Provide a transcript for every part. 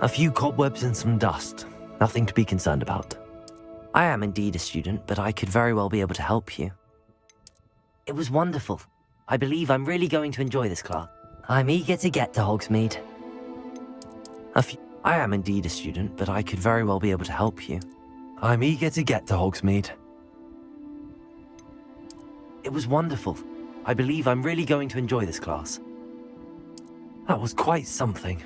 A few cobwebs and some dust. Nothing to be concerned about. I am indeed a student, but I could very well be able to help you. It was wonderful. I believe I'm really going to enjoy this class. I'm eager to get to Hogsmeade. I am indeed a student, but I could very well be able to help you. I'm eager to get to Hogsmeade. It was wonderful. I believe I'm really going to enjoy this class. That was quite something.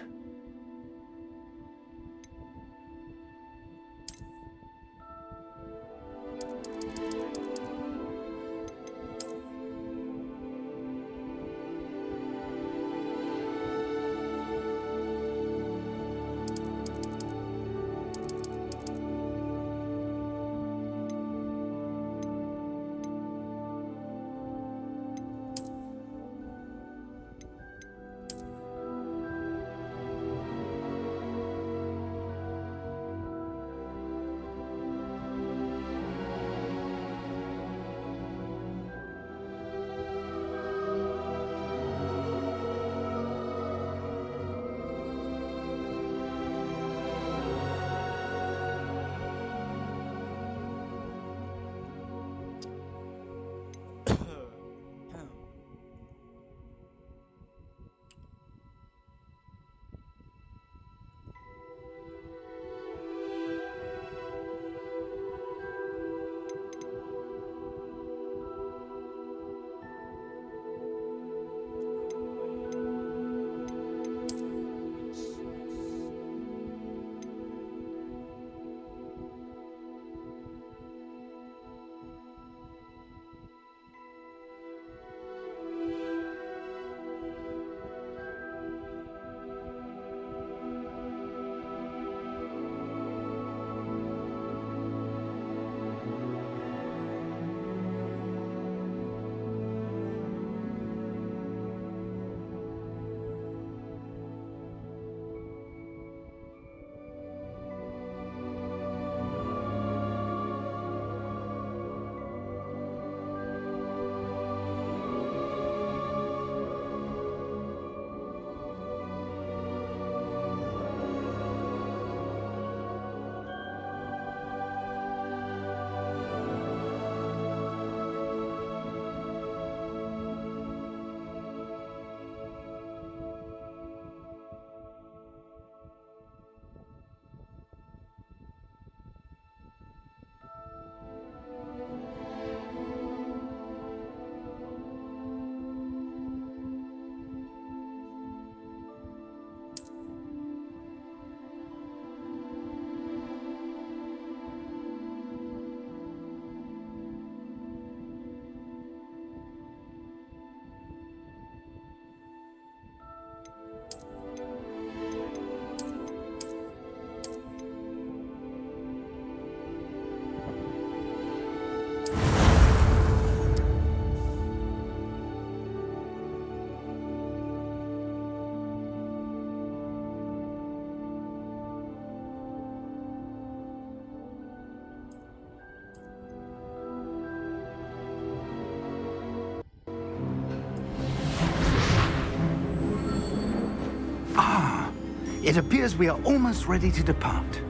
It appears we are almost ready to depart.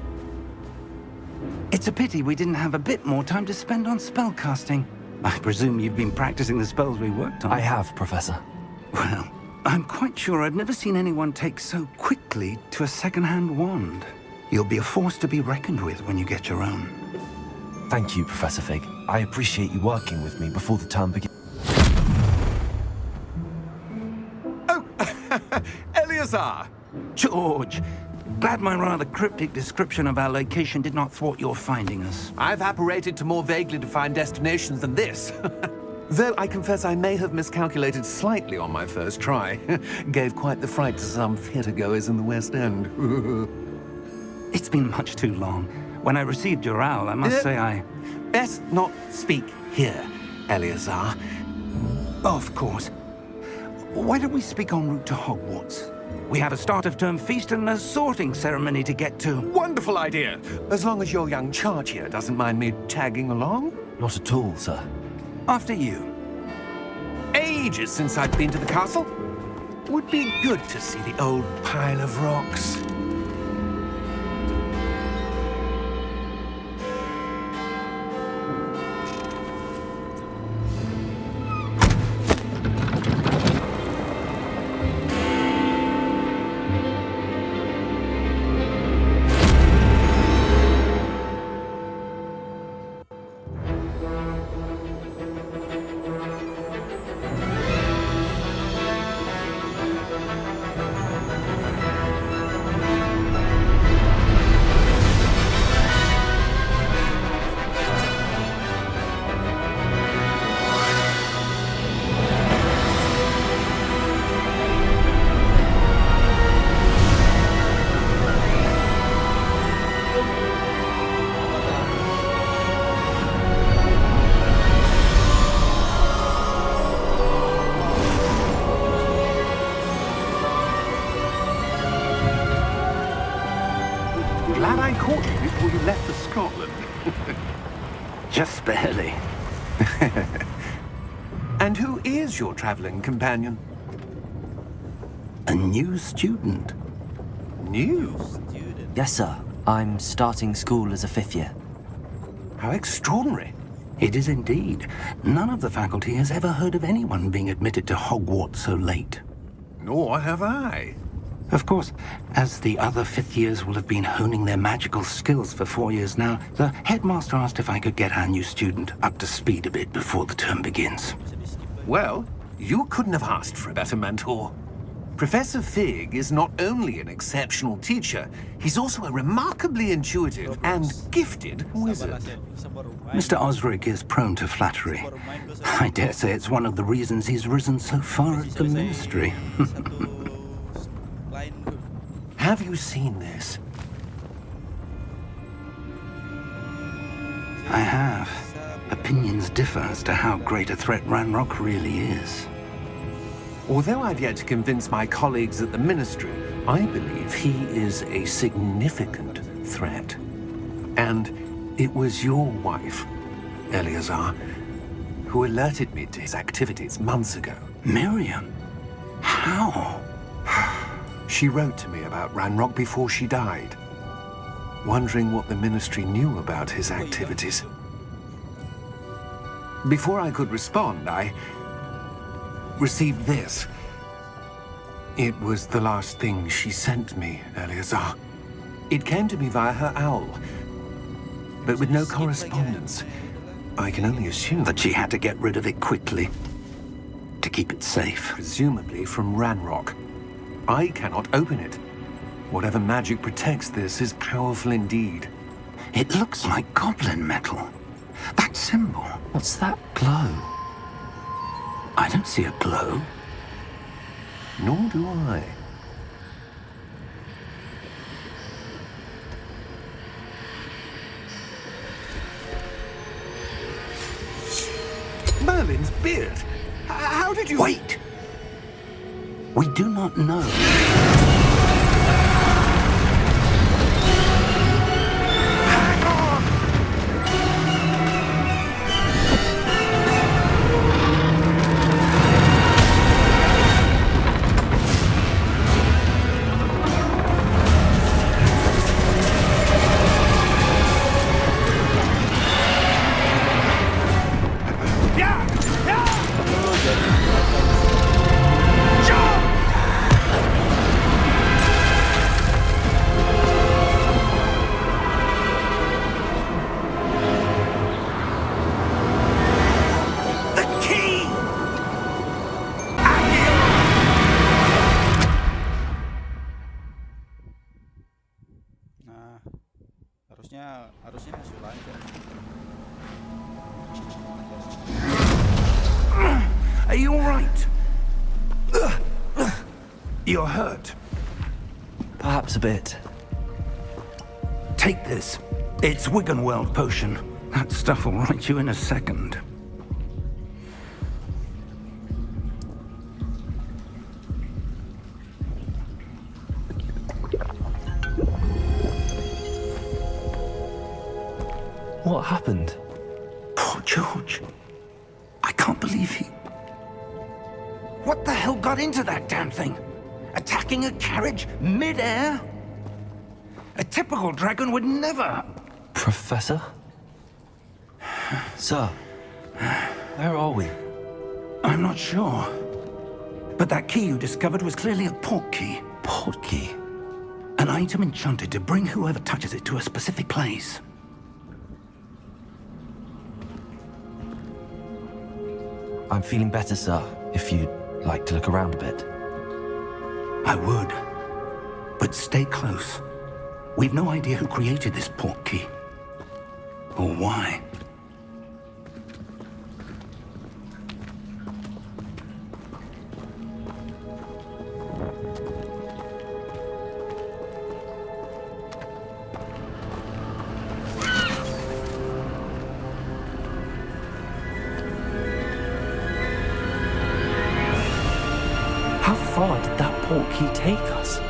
It's a pity we didn't have a bit more time to spend on spellcasting. I presume you've been practicing the spells we worked on. I have, Professor. Well, I'm quite sure I've never seen anyone take so quickly to a second-hand wand. You'll be a force to be reckoned with when you get your own. Thank you, Professor Fig. I appreciate you working with me before the term begins. Oh, Eleazar! George, glad my rather cryptic description of our location did not thwart your finding us. I've apparated to more vaguely defined destinations than this. Though I confess I may have miscalculated slightly on my first try. Gave quite the fright to some theatre-goers in the West End. It's been much too long. When I received your owl, I must say I... Best not speak here, Eleazar. Of course. Why don't we speak en route to Hogwarts? We have a start-of-term feast and a sorting ceremony to get to. Wonderful idea! As long as your young charge here doesn't mind me tagging along. Not at all, sir. After you. Ages since I've been to the castle. Would be good to see the old pile of rocks. I caught you before you left for Scotland. Just barely. And who is your traveling companion? A new student. New? Yes, sir. I'm starting school as a 5th year. How extraordinary. It is indeed. None of the faculty has ever heard of anyone being admitted to Hogwarts so late. Nor have I. Of course, as the other 5th years will have been honing their magical skills for 4 years now, the headmaster asked if I could get our new student up to speed a bit before the term begins. Well, you couldn't have asked for a better mentor. Professor Fig is not only an exceptional teacher, he's also a remarkably intuitive and gifted wizard. Mr. Osric is prone to flattery. I dare say it's one of the reasons he's risen so far at the ministry. Have you seen this? I have. Opinions differ as to how great a threat Ranrock really is. Although I've yet to convince my colleagues at the Ministry, I believe he is a significant threat. And it was your wife, Eleazar, who alerted me to his activities months ago. Miriam? How? She wrote to me about Ranrock before she died, wondering what the Ministry knew about his activities. Before I could respond, I received this. It was the last thing she sent me, Eleazar. It came to me via her owl, but with no correspondence. I can only assume That she had to get rid of it quickly to keep it safe. presumably from Ranrock. I cannot open it. Whatever magic protects this is powerful indeed. It looks like goblin metal. That symbol. What's that glow? I don't see a glow. Nor do I. Merlin's beard. How did you... Wait! We do not know. harusnya masuk lancar. Are you all right? You're hurt. Perhaps a bit. Take this. It's Wiggenweld potion. That stuff will right you in a second. What happened? Poor George. I can't believe he... What the hell got into that damn thing? Attacking a carriage mid-air? A typical dragon would never... Professor? Sir, where are we? I'm not sure. But that key you discovered was clearly a port key. Port key? An item enchanted to bring whoever touches it to a specific place. I'm feeling better, sir, if you'd like to look around a bit. I would. But stay close. We've no idea who created this port key. Or why. How far did that port key take us?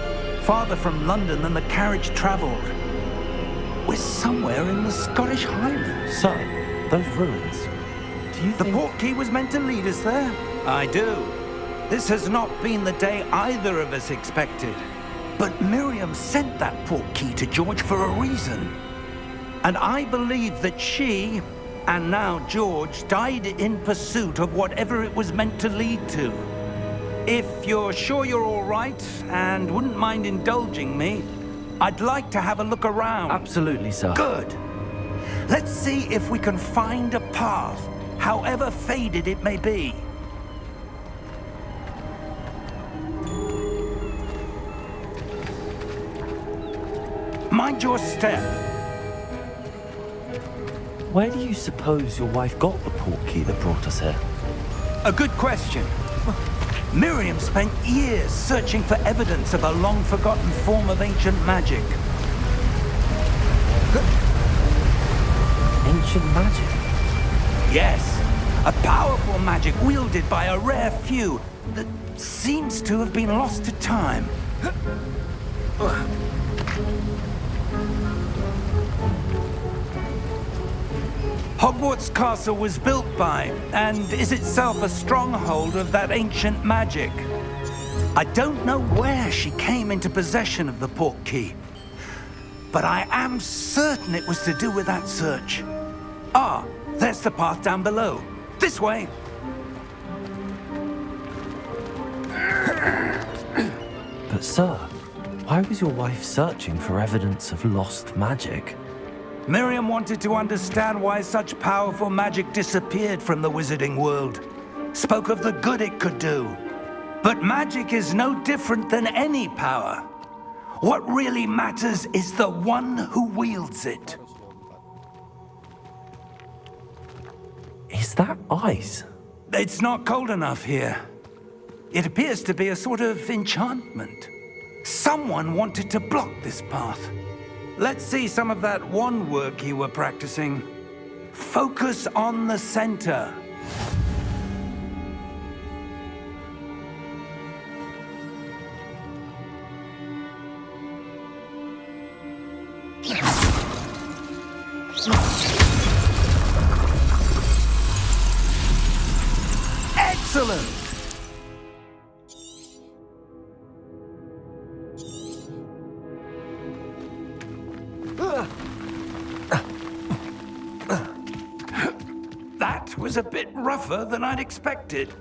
Farther from London than the carriage traveled. We're somewhere in the Scottish Highlands. Sir, those ruins. Do you The think... portkey was meant to lead us there? I do. This has not been the day either of us expected. But Miriam sent that portkey to George for a reason. And I believe that she, and now George, died in pursuit of whatever it was meant to lead to. If you're sure you're all right, and wouldn't mind indulging me, I'd like to have a look around. Absolutely, sir. Good. Let's see if we can find a path, however faded it may be. Mind your step. Where do you suppose your wife got the portkey that brought us here? A good question. Miriam spent years searching for evidence of a long-forgotten form of ancient magic. Ancient magic? Yes, a powerful magic wielded by a rare few that seems to have been lost to time. Hogwarts Castle was built by, and is itself a stronghold of that ancient magic. I don't know where she came into possession of the portkey, but I am certain it was to do with that search. Ah, there's the path down below. This way. But sir, why was your wife searching for evidence of lost magic? Miriam wanted to understand why such powerful magic disappeared from the wizarding world. Spoke of the good it could do. But magic is no different than any power. What really matters is the one who wields it. Is that ice? It's not cold enough here. It appears to be a sort of enchantment. Someone wanted to block this path. Let's see some of that wand work you were practicing. Focus on the center. Excellent! That was a bit rougher than I'd expected.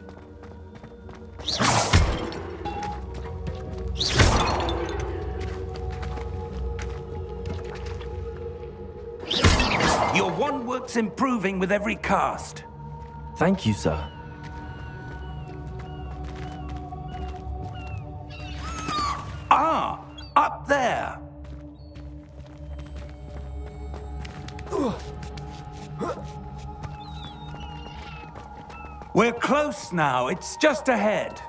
Your wand work's improving with every cast. Thank you, sir. Ah, up there. We're close now. It's just ahead.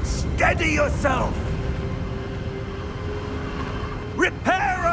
Steady yourself! Reparo!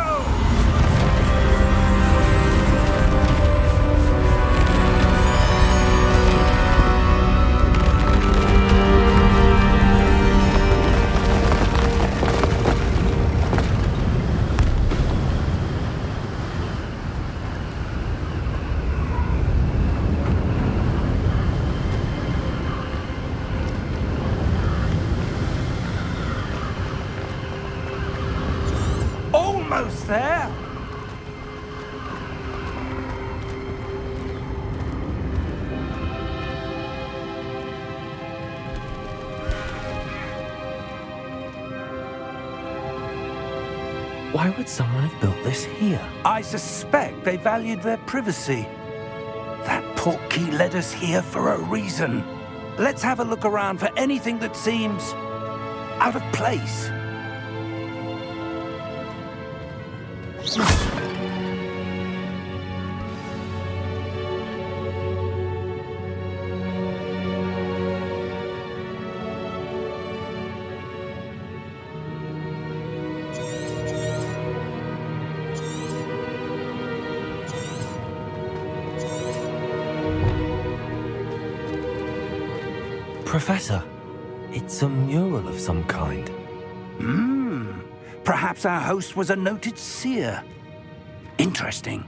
Almost there. Why would someone have built this here? I suspect they valued their privacy. That portkey led us here for a reason. Let's have a look around for anything that seems out of place. Professor, it's a mural of some kind. Perhaps our host was a noted seer. Interesting.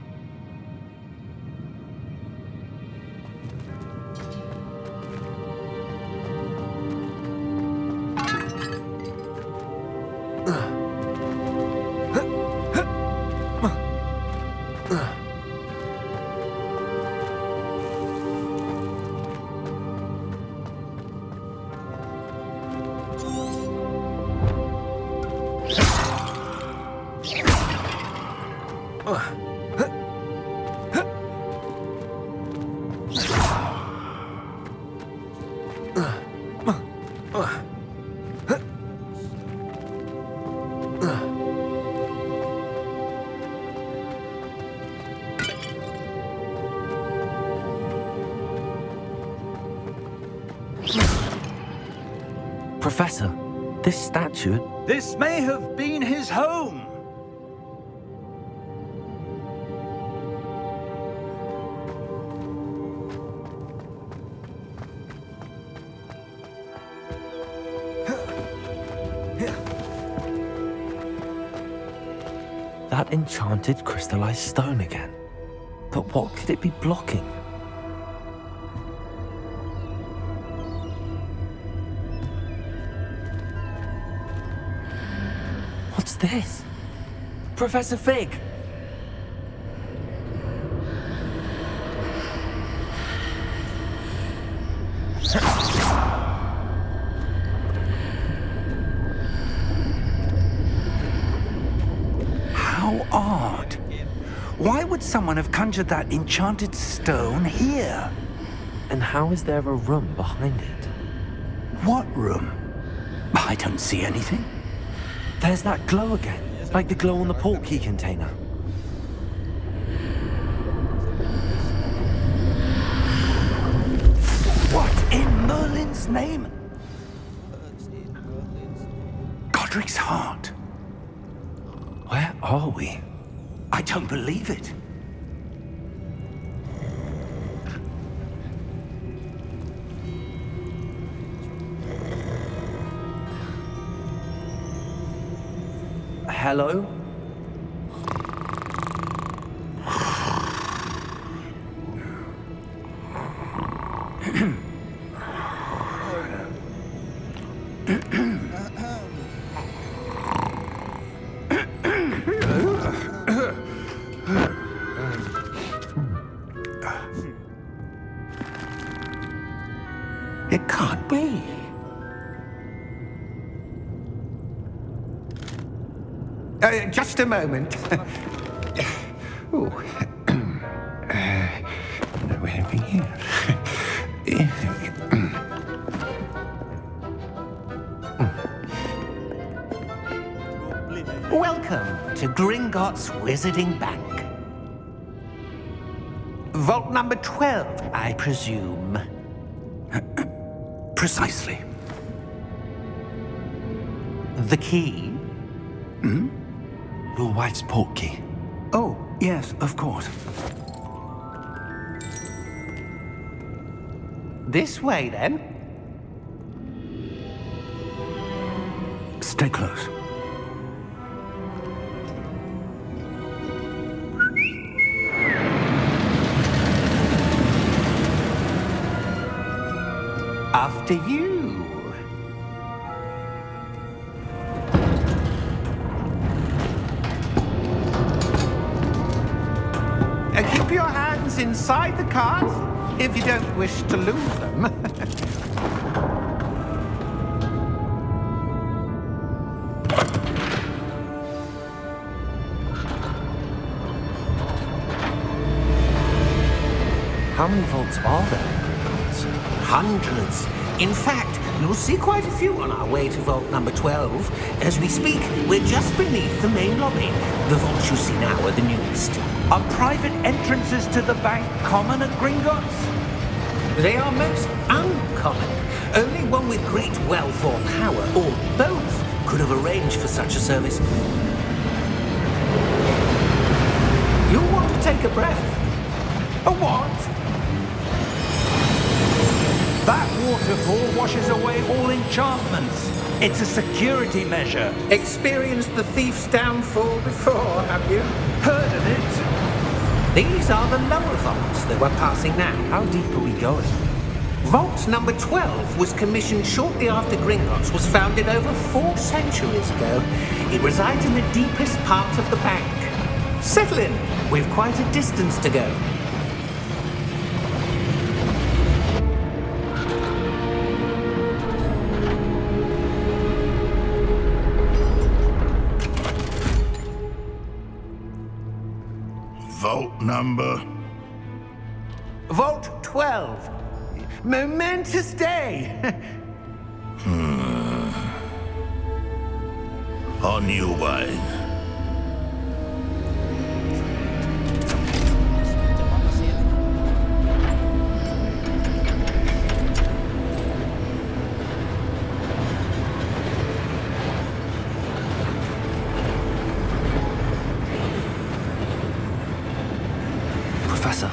Professor, this statue... This may have been his home. That enchanted crystallized stone again. But what could it be blocking? What's this? Professor Fig! How odd. Why would someone have conjured that enchanted stone here? And how is there a room behind it? What room? I don't see anything. There's that glow again, like the glow on the portkey container. What in Merlin's name? Godric's heart. Where are we? I don't believe it. Hello? It can't be. Just a moment. Oh. Where are we here? Welcome to Gringotts Wizarding Bank. Vault number 12, I presume. Precisely. The key? Your wife's portkey. Oh, yes, of course. This way, then. Stay close. After you. Keep your hands inside the cart if you don't wish to lose them. How many vaults are there in Gringotts? Hundreds. In fact, you'll see quite a few on our way to vault number 12. As we speak, we're just beneath the main lobby. The vaults you see now are the newest. Are private entrances to the bank common at Gringotts? They are most uncommon. Only one with great wealth or power, or both, could have arranged for such a service. You'll want to take a breath. A what? That waterfall washes away all enchantments. It's a security measure. Experienced the thief's downfall before, have you? Heard of it? These are the lower vaults that we're passing now. How deep are we going? Vault number 12 was commissioned shortly after Gringotts was founded over 4 centuries ago. It resides in the deepest part of the bank. Settle in. We've quite a distance to go. Vault number? Vault 12. Momentous day. On your way. Macam mana sih ini? Professor,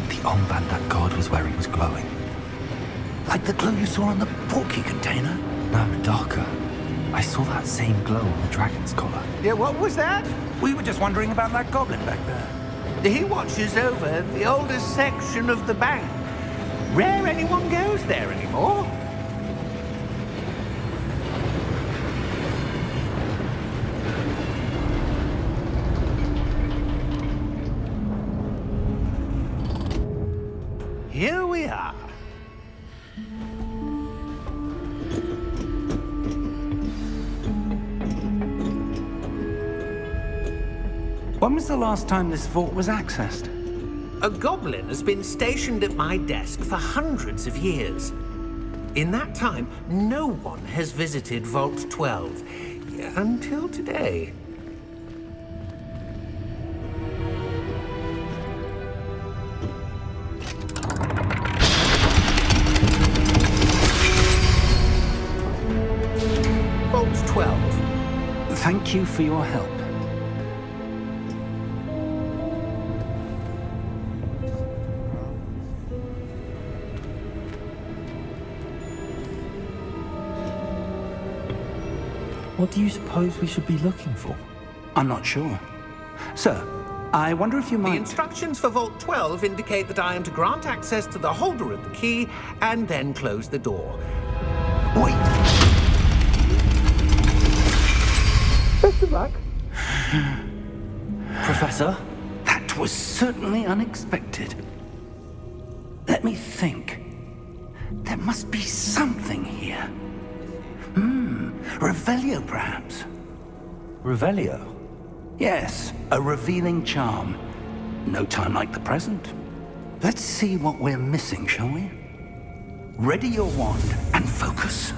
the armband that guard was wearing was glowing. Like the glow you saw on the porky container? No, darker. I saw that same glow on the dragon's collar. Yeah, what was that? We were just wondering about that goblin back there. He watches over the oldest section of the bank. Rare anyone goes there anymore. Here we are. When was the last time this vault was accessed? A goblin has been stationed at my desk for hundreds of years. In that time, no one has visited Vault 12 until today. Vault 12. Thank you for your help. What do you suppose we should be looking for? I'm not sure. Sir, I wonder if you The might... instructions for Vault 12 indicate that I am to grant access to the holder of the key and then close the door. Wait! Best of luck. Professor? That was certainly unexpected. Let me think. There must be something here. Revelio, perhaps? Revelio? Yes, a revealing charm. No time like the present. Let's see what we're missing, shall we? Ready your wand and focus.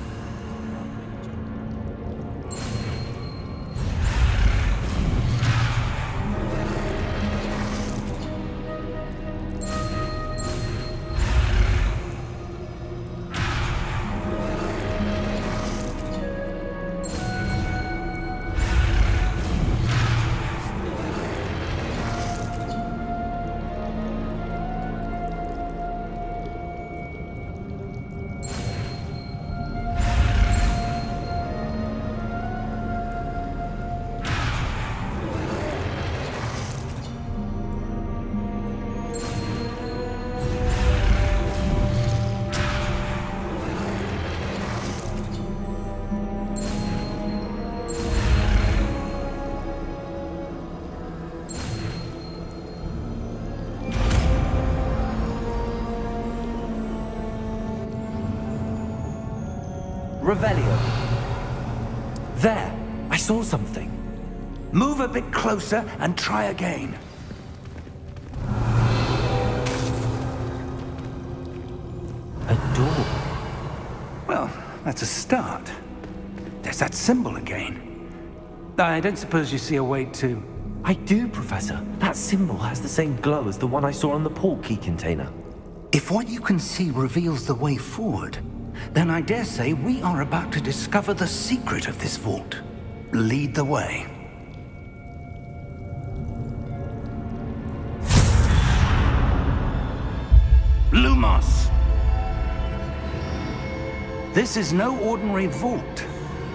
Revelio. There! I saw something. Move a bit closer and try again. A door. Well, that's a start. There's that symbol again. I don't suppose you see a way to... I do, Professor. That symbol has the same glow as the one I saw on the port key container. If what you can see reveals the way forward, then I dare say we are about to discover the secret of this vault. Lead the way. Lumos! This is no ordinary vault.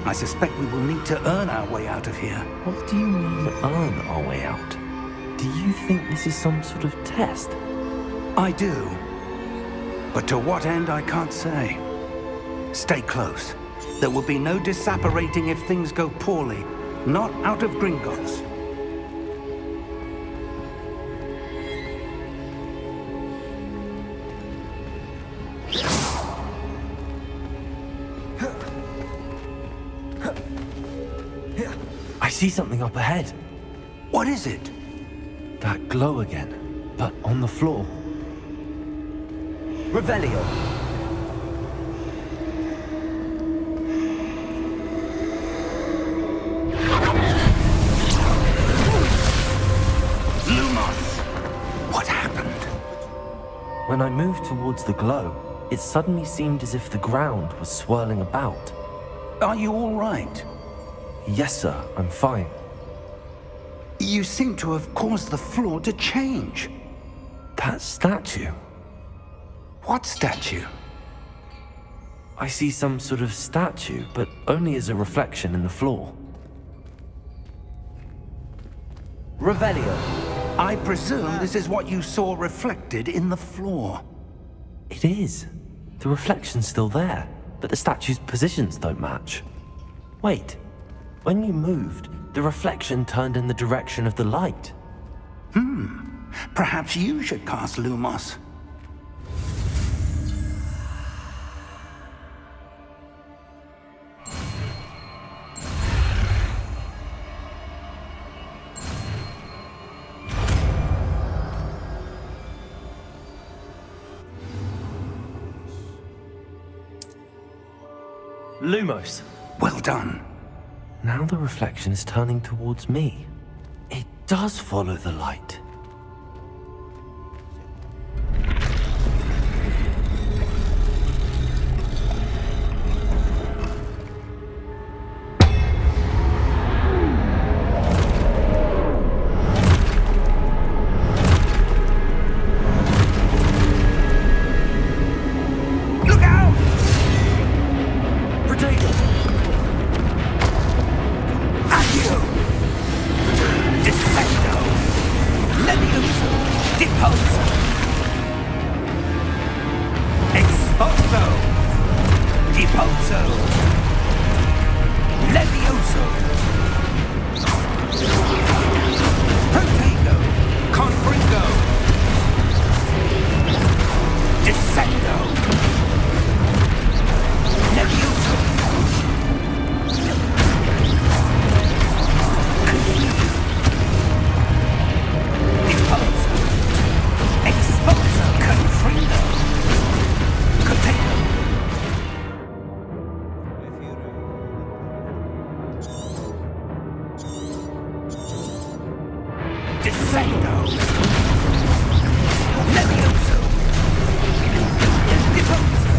I suspect we will need to earn our way out of here. What do you mean, earn our way out? Do you think this is some sort of test? I do. But to what end, I can't say. Stay close. There will be no disapparating if things go poorly. Not out of Gringotts. I see something up ahead. What is it? That glow again, but on the floor. Revelio. What happened? When I moved towards the glow, it suddenly seemed as if the ground was swirling about. Are you all right? Yes, sir, I'm fine. You seem to have caused the floor to change. That statue. What statue? I see some sort of statue, but only as a reflection in the floor. Revelio. I presume this is what you saw reflected in the floor. It is. The reflection's still there, but the statue's positions don't match. Wait. When you moved, the reflection turned in the direction of the light. Perhaps you should cast Lumos. Lumos. Well done. Now the reflection is turning towards me. It does follow the light. Look out! Potato! Accio! Descendo! Levioso! Deposo! Exposo! Deposo! Levioso! Protego! Confringo! Descendo! Levioso! Deposo! Exposo! Confringo! Potato! Descendo! Levioso! Deposo!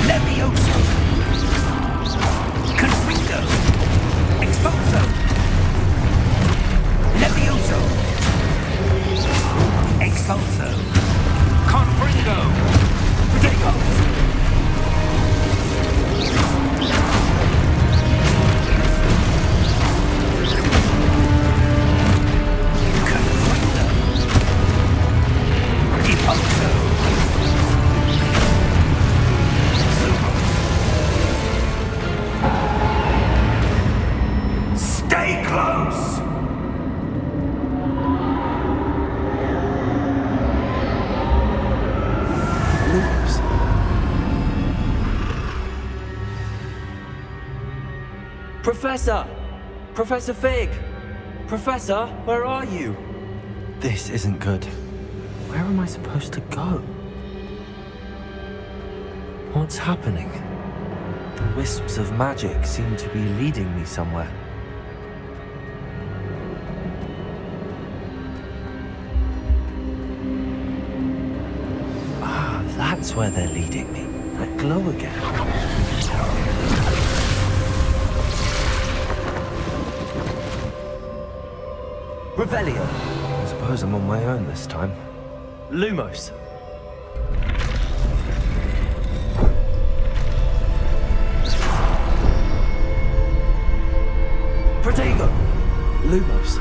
Levioso! Confringo! Exposo! Levioso! Exposo! Confringo! Deposo! Confringo! Deposo! Stay close! Lumos. Professor! Professor Fig! Professor, where are you? This isn't good. Where am I supposed to go? What's happening? The wisps of magic seem to be leading me somewhere. Ah, that's where they're leading me. That glow again. Revelio. I suppose I'm on my own this time. Lumos. Protego! Lumos.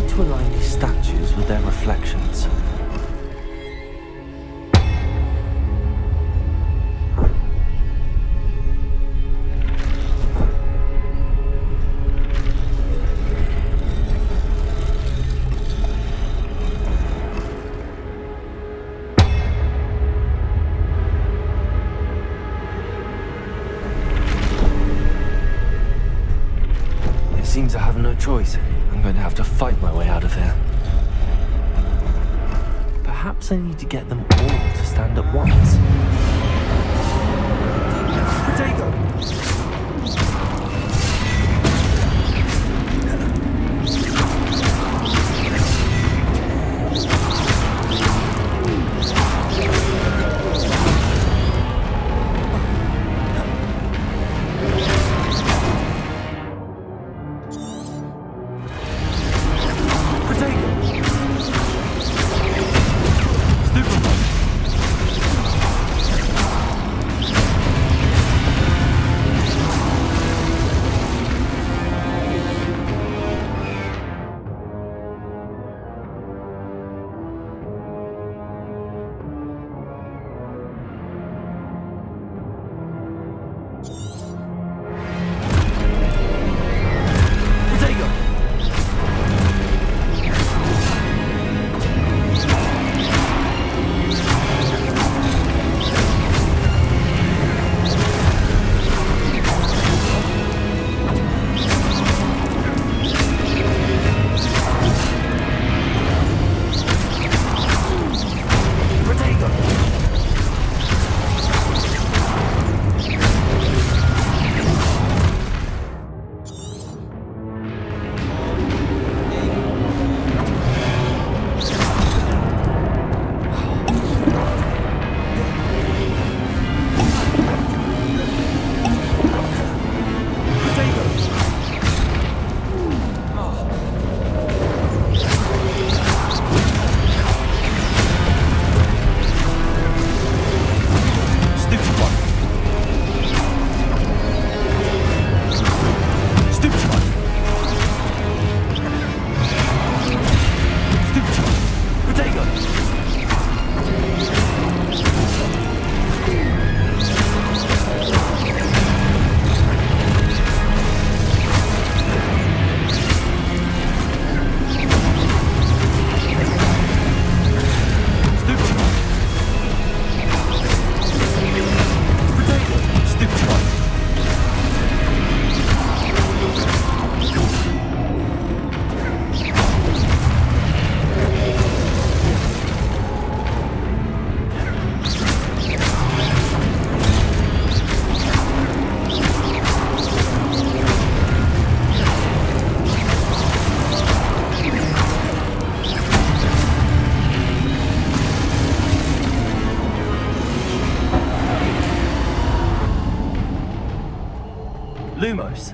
To align these statues with their reflections. It seems I have no choice. I'm going to have to fight my way out of here. Perhaps I need to get them all to stand at once. Protego! Lumos.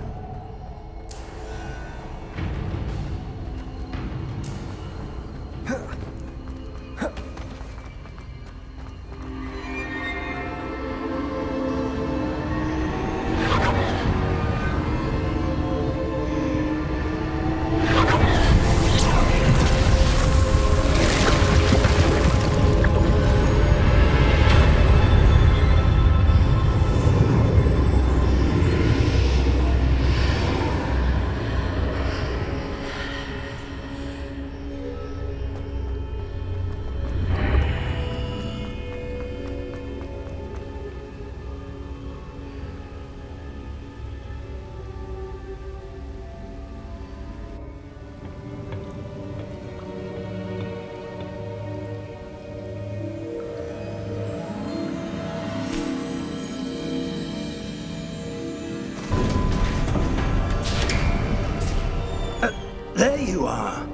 There you are.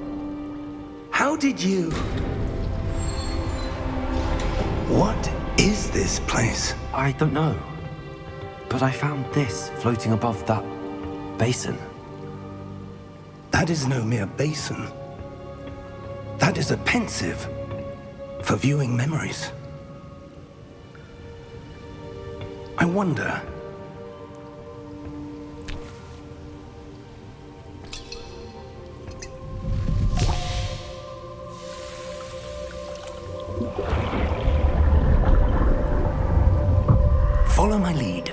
How did you... What is this place? I don't know. But I found this floating above that basin. That is no mere basin. That is a pensive for viewing memories. I wonder... Follow my lead.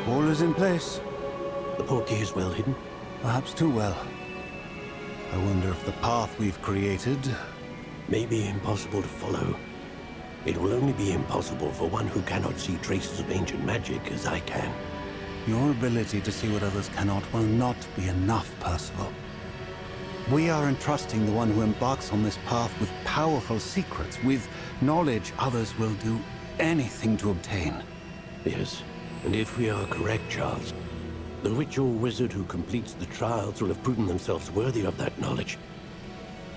All is in place. The portkey is well hidden. Perhaps too well. I wonder if the path we've created... May be impossible to follow. It will only be impossible for one who cannot see traces of ancient magic as I can. Your ability to see what others cannot will not be enough, Percival. We are entrusting the one who embarks on this path with powerful secrets, with knowledge others will do anything to obtain. Yes, and if we are correct, Charles, the witch or wizard who completes the trials will have proven themselves worthy of that knowledge,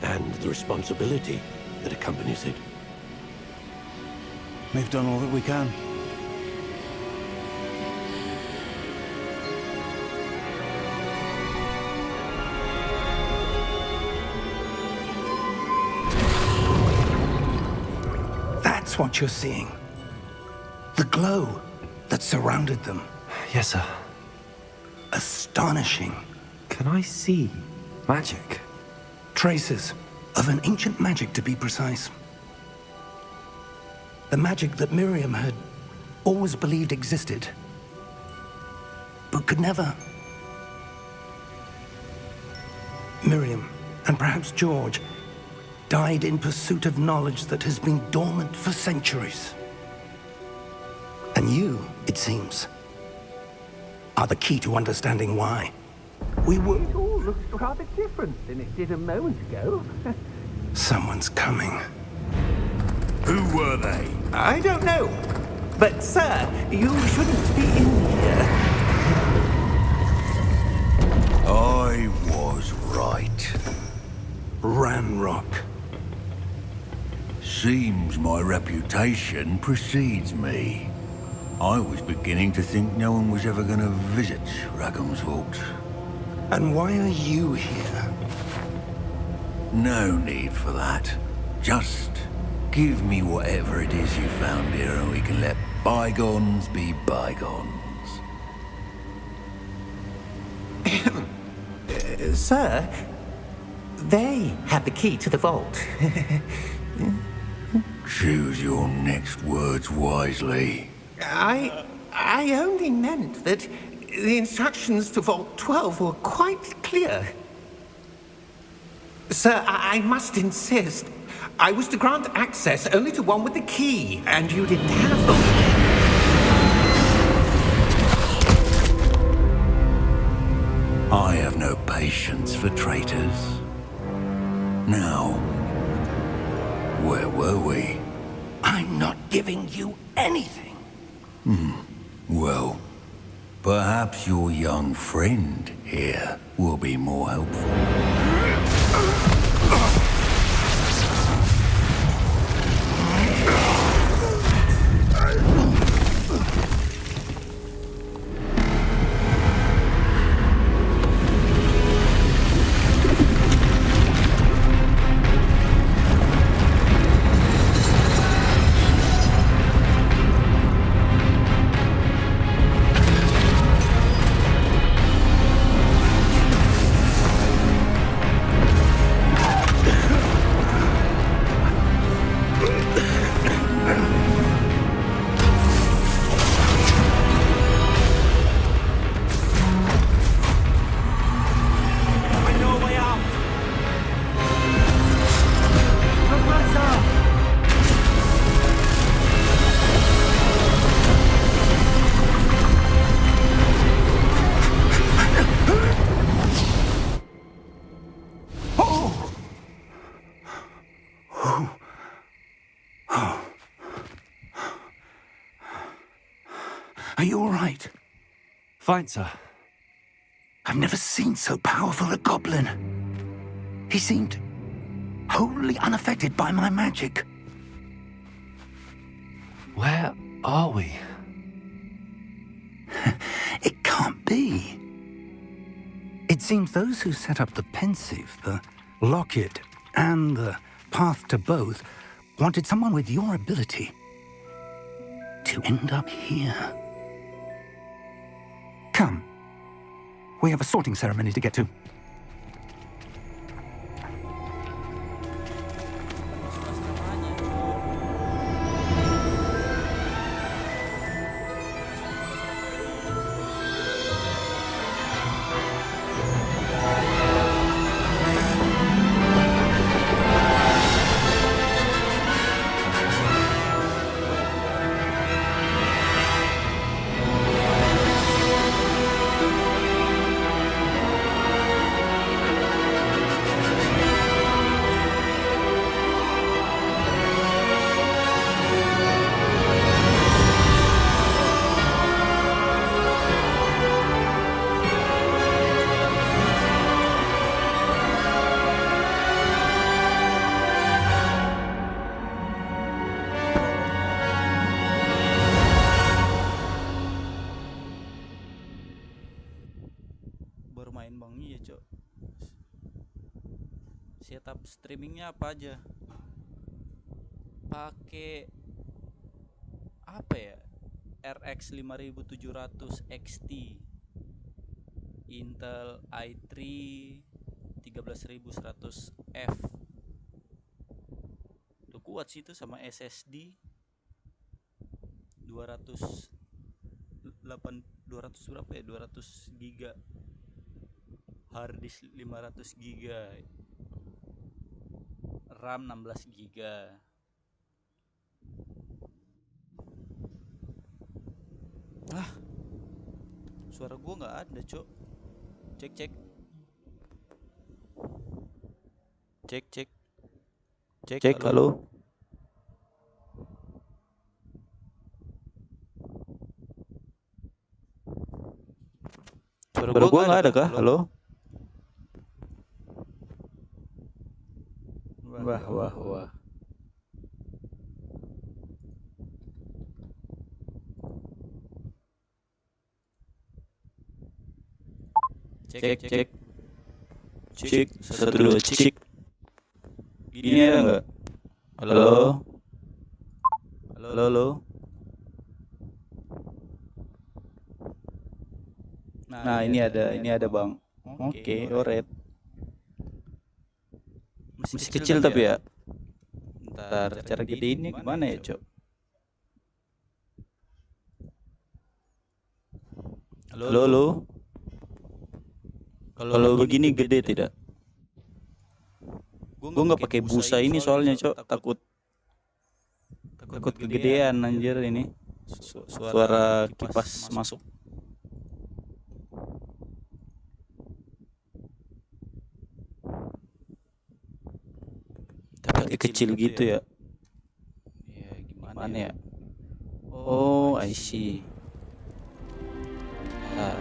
and the responsibility that accompanies it. We've done all that we can. That's what you're seeing. The glow that surrounded them. Yes, sir. Astonishing. Can I see magic? Traces of an ancient magic, to be precise. The magic that Miriam had always believed existed, but could never. Miriam, and perhaps George, died in pursuit of knowledge that has been dormant for centuries. And you, it seems, are the key to understanding why. We were... It all looks rather different than it did a moment ago. Someone's coming. Who were they? I don't know. But, sir, you shouldn't be in here. I was right. Ranrock. Seems my reputation precedes me. I was beginning to think no one was ever going to visit Rackham's vault. And why are you here? No need for that. Just give me whatever it is you found here and we can let bygones be bygones. Sir, they have the key to the vault. Choose your next words wisely. I only meant that the instructions to Vault 12 were quite clear. Sir, I must insist. I was to grant access only to one with the key, and you didn't have them. I have no patience for traitors. Now, where were we? I'm not giving you anything. Well, perhaps your young friend here will be more helpful. Are you all right? Fine, sir. I've never seen so powerful a goblin. He seemed wholly unaffected by my magic. Where are we? It can't be. It seems those who set up the pensive, the locket, and the path to both wanted someone with your ability to end up here. Come. We have a sorting ceremony to get to. Bermain bang, iya cok. Setup streamingnya apa aja? Pakai apa ya? RX 5700 XT, Intel i3 13100F. Udah kuat sih itu, sama SSD 200 berapa ya? 200 giga. Hard disk 500 giga. RAM 16 giga. Suara gua nggak ada, cok. Cek cek. Cek cek. Cek, halo. Suara gua nggak ada kah? Halo. Wah. Cek. Satu dua cek. Gini ada nggak? Halo. Nah, ini ada bang. Oke, alright. Masih kecil tapi ya. Ntar cara gedeinnya gimana ya, cok? Halo. Kalau begini gede tidak? Gue nggak pakai busa ini soalnya, cok. Takut kegedean anjir ini. Suara kipas masuk. Tapi kecil gitu ya. Ya gimana ya? Oh, I see. Bentar.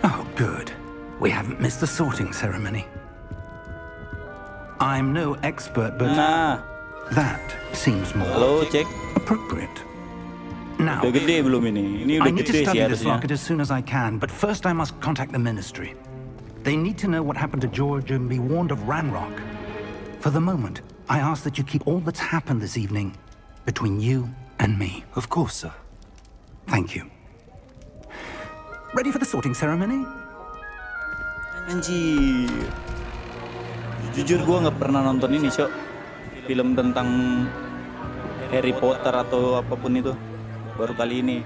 Oh, good. We haven't missed the sorting ceremony. I'm no expert, but that seems more Cek. appropriate. Now, Udah gede belum ini? Ini udah I need to gede sih study this harusnya. locket as soon as I can, but first I must contact the Ministry. They need to know what happened to George and be warned of Ranrock. For the moment, I ask that you keep all that's happened this evening between you and me. Of course, sir. Thank you. Ready for the sorting ceremony? Anjir. Jujur gue nggak pernah nonton ini, cok. Film tentang Harry Potter atau apapun itu. Baru kali ini.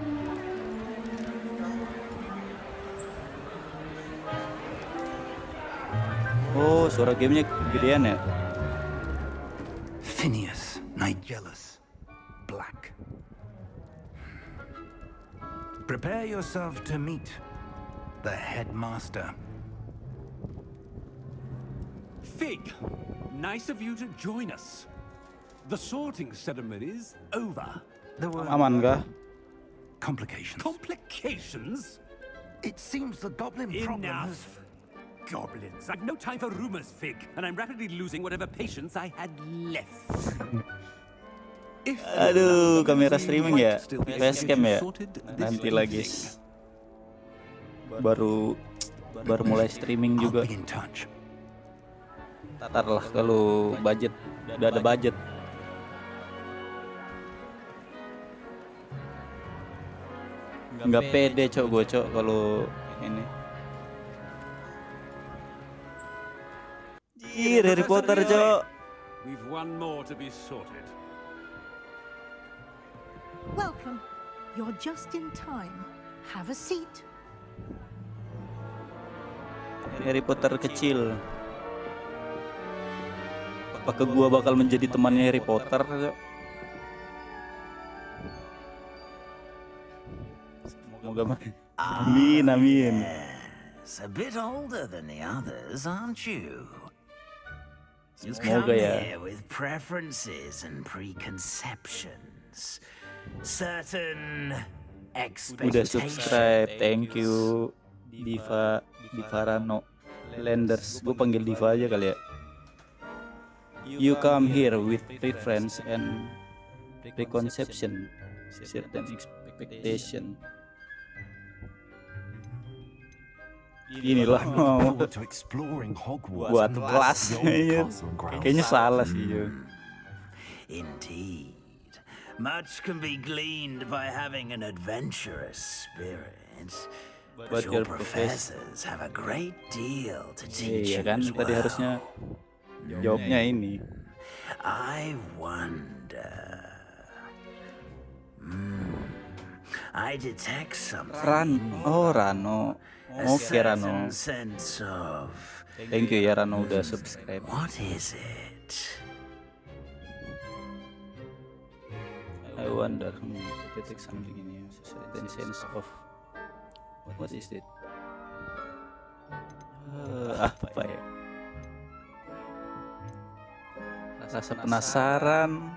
Oh, suara gamenya gedean ya? Phineas, Nigellus, Black. Prepare yourself to meet the headmaster. Fig, nice of you to join us. The sorting ceremony's over. There were Aman kah? complications. Complications? It seems the goblin problem has... Enough. Goblins. I've no time for rumors, Fig, and I'm rapidly losing whatever patience I had left. Aduh, kamera streaming ya, facecam ya. Nanti lagi baru mulai streaming I'll juga. be in touch. Ntar lah kalau budget, udah ada budget. Nggak pede cok gue cok kalau ini. Harry Potter cok. We've one more to be sorted. Welcome. You're just in time. Have a seat. Harry Potter kecil. Apakah gua bakal menjadi temannya Harry Potter cok? Semoga amin amin. Yes, a bit older than the others, aren't you? You Semoga come ya. here with preferences and preconceptions, certain Udah subscribe, thank you Divarano Landers. Gue panggil Diva aja kali ya. You come here with preference and preconception, certain expectation. Inilah mau Forward to exploring Hogwarts buat and the kelas rest of the old castle and grounds. kayaknya salah sih yo. Indeed. Much can be gleaned by having an adventurous spirit. But your professors have a great deal to teach Iya you kan, as tadi well. harusnya jawabnya ini. I wonder. I detect something. Rano. Oke Rano. Sense of. Thank you ya Rano udah subscribe. What is it? I wonder. Detect something in you. Certain sense of. What is it? Apa ya? Rasa penasaran,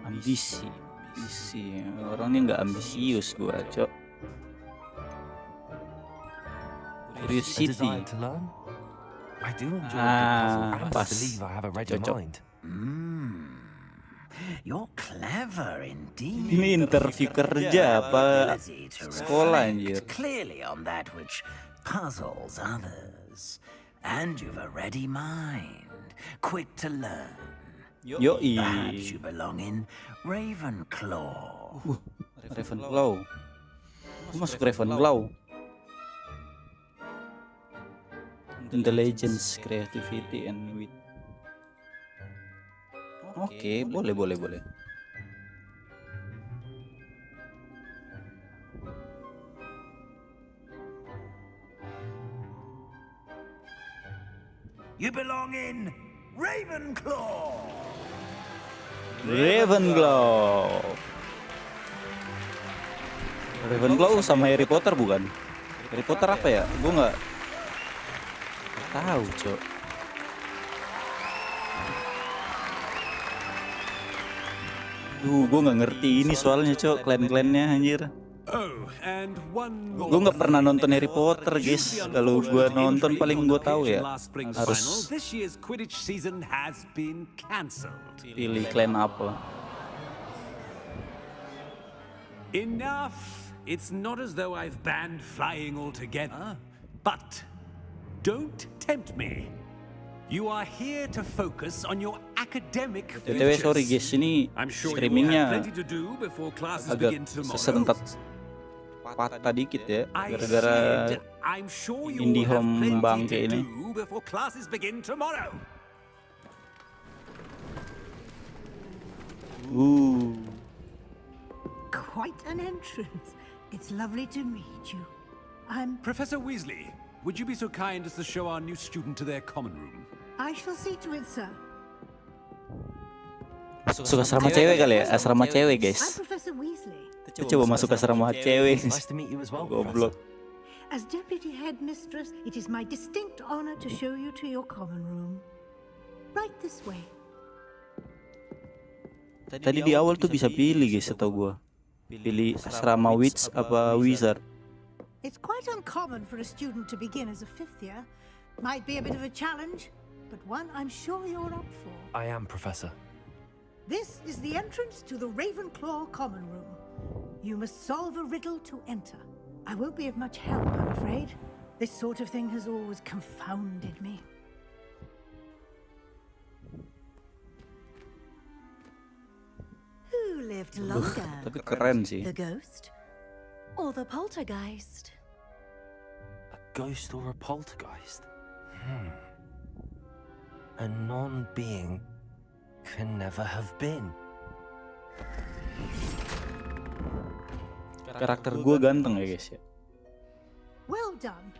ambisi. Orangnya nggak ambisius gua, cok. A Curiosity. desire to learn? I do enjoy a good puzzle and I pas. believe I have a ready Cocok. mind. You're clever indeed. Ini interview kerja apa Ability to sekolah reflect anjir. clearly on that which puzzles others. And you've a ready mind, quick to learn. Yoi. Perhaps you belong in Ravenclaw. Ravenclaw. Aku masuk Ravenclaw. Intelligence, creativity, and wit. Oke, boleh. You belong in Ravenclaw. Ravenclaw sama Harry Potter bukan? Harry Potter apa ya? Gue nggak tahu, cok. Gue nggak ngerti ini soalnya, cok. Klan-klannya anjir. Oh, and one more. Gue nggak pernah nonton Harry Potter, guys. Kalau gue nonton paling gue tahu ya harus This year's Quidditch season has been cancelled. pilih klan apa. Enough. It's not as though I've banned flying altogether, but don't tempt me. You are here to focus on your academic TTW sorry futures. guys, ini I'm sure you will streamingnya have plenty to do before classes agak begin tomorrow. sebentar patah dikit ya, I gara-gara said, I'm sure you indie will have home plenty bangke to ini. do before classes begin tomorrow. Quite an entrance. It's lovely to meet you. I'm... Professor Weasley, would you be so kind as to show our new student to their common room? I shall see to it, sir. Masuk asrama cewek kali ya, asrama cewek I'm guys. Professor Weasley. Kita coba masuk asrama cewek. Nice to meet you as well, Goblok. As Deputy Headmistress, it is my distinct honor to show you to your common room. Right this way. Tadi di awal tuh bisa pilih guys, setahu gua. Pilih asrama witch apa wizard. It's quite uncommon for a student to begin as a 5th year. Might be a bit of a challenge, but one I'm sure you're up for. I am, Professor. This is the entrance to the Ravenclaw Common Room. You must solve a riddle to enter. I won't be of much help, I'm afraid. This sort of thing has always confounded me. Who lived longer? Tapi keren sih. The ghost or the poltergeist? A ghost or a poltergeist? A non-being can never have been. Karakter gue ganteng ya guys ya. Well done.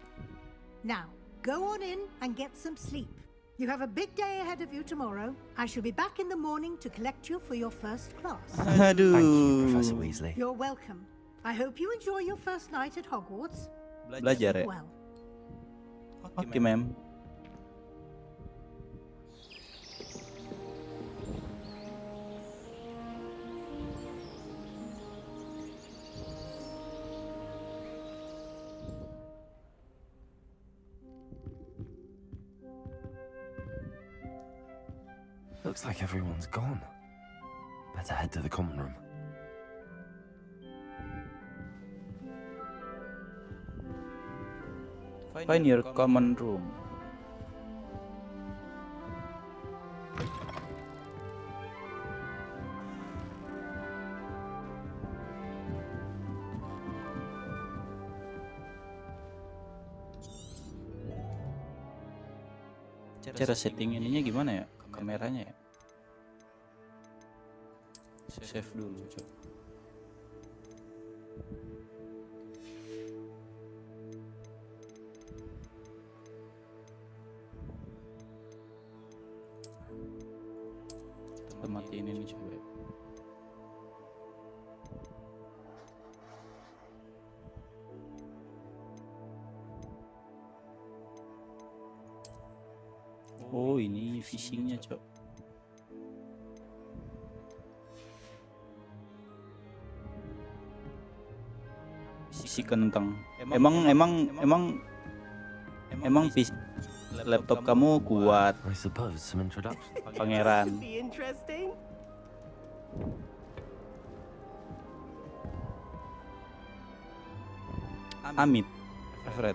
Now, go on in and get some sleep. You have a big day ahead of you tomorrow. I shall be back in the morning to collect you for your first class. Aduh. Thank you, Professor Weasley. You're welcome. I hope you enjoy your first night at Hogwarts. Belajar ya. Well. Oke, ma'am. Looks like everyone's gone. Better head to the common room. Find your common room. Cara setting ininya gimana ya? Kameranya ya? Save dulu coba. Kita matiin ini coba ya. Oh ini fishingnya cok. Si kentang. Emang laptop kamu kuat. I suppose some introduction. Pangeran. Amit. Fred.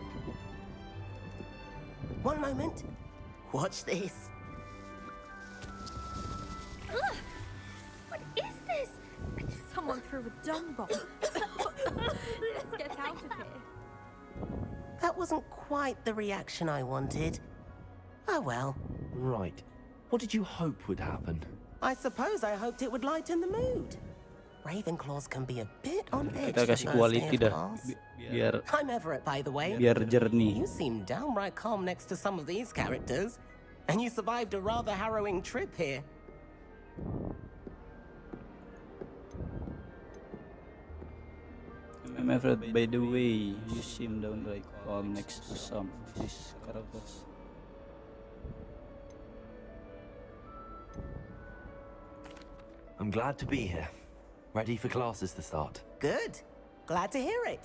One moment. Watch this. What is this? Someone threw a dung bomb. Let's get out of here. That wasn't quite the reaction I wanted. Oh well. Right. What did you hope would happen? I suppose I hoped it would lighten the mood. Ravenclaws can be a bit on edge. Kita kasih quality dah. Biar I'm Everett, by the way. Biar jernih. You seem downright calm next to some of these characters, and you survived a rather harrowing trip here. I'm Everett, by the way. You seem downright calm next to some of these characters. I'm glad to be here. Ready for classes to start. Good. Glad to hear it.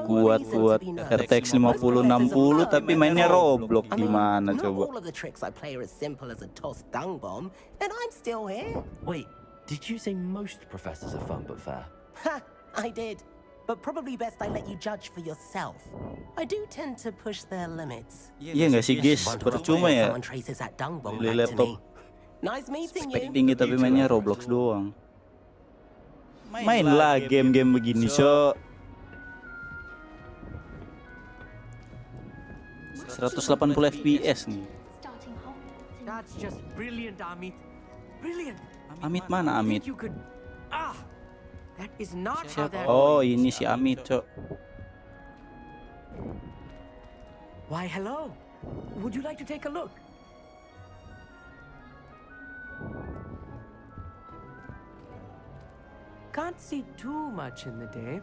Kuat RTX 5060 tapi mainnya Roblox gimana coba? All of the tricks I play are as simple as a tossed dung bomb, and I'm still here. Wait, did you say most professors are fun but fair? Ha, I did. But probably best I let you judge for yourself. I do tend to push their limits. Iya nggak sih guys? Percuma ya. Beli laptop Nice meeting spek you. tinggi tapi mainnya Roblox doang. Mainlah game-game begini, so 180 FPS nih. That's just brilliant, Amit. Brilliant. Amit mana Amit? You could... That is not how Siapa? that Oh, ini si Amit, cok. Why, hello. Would you like to take a look? Can't see too much in the day.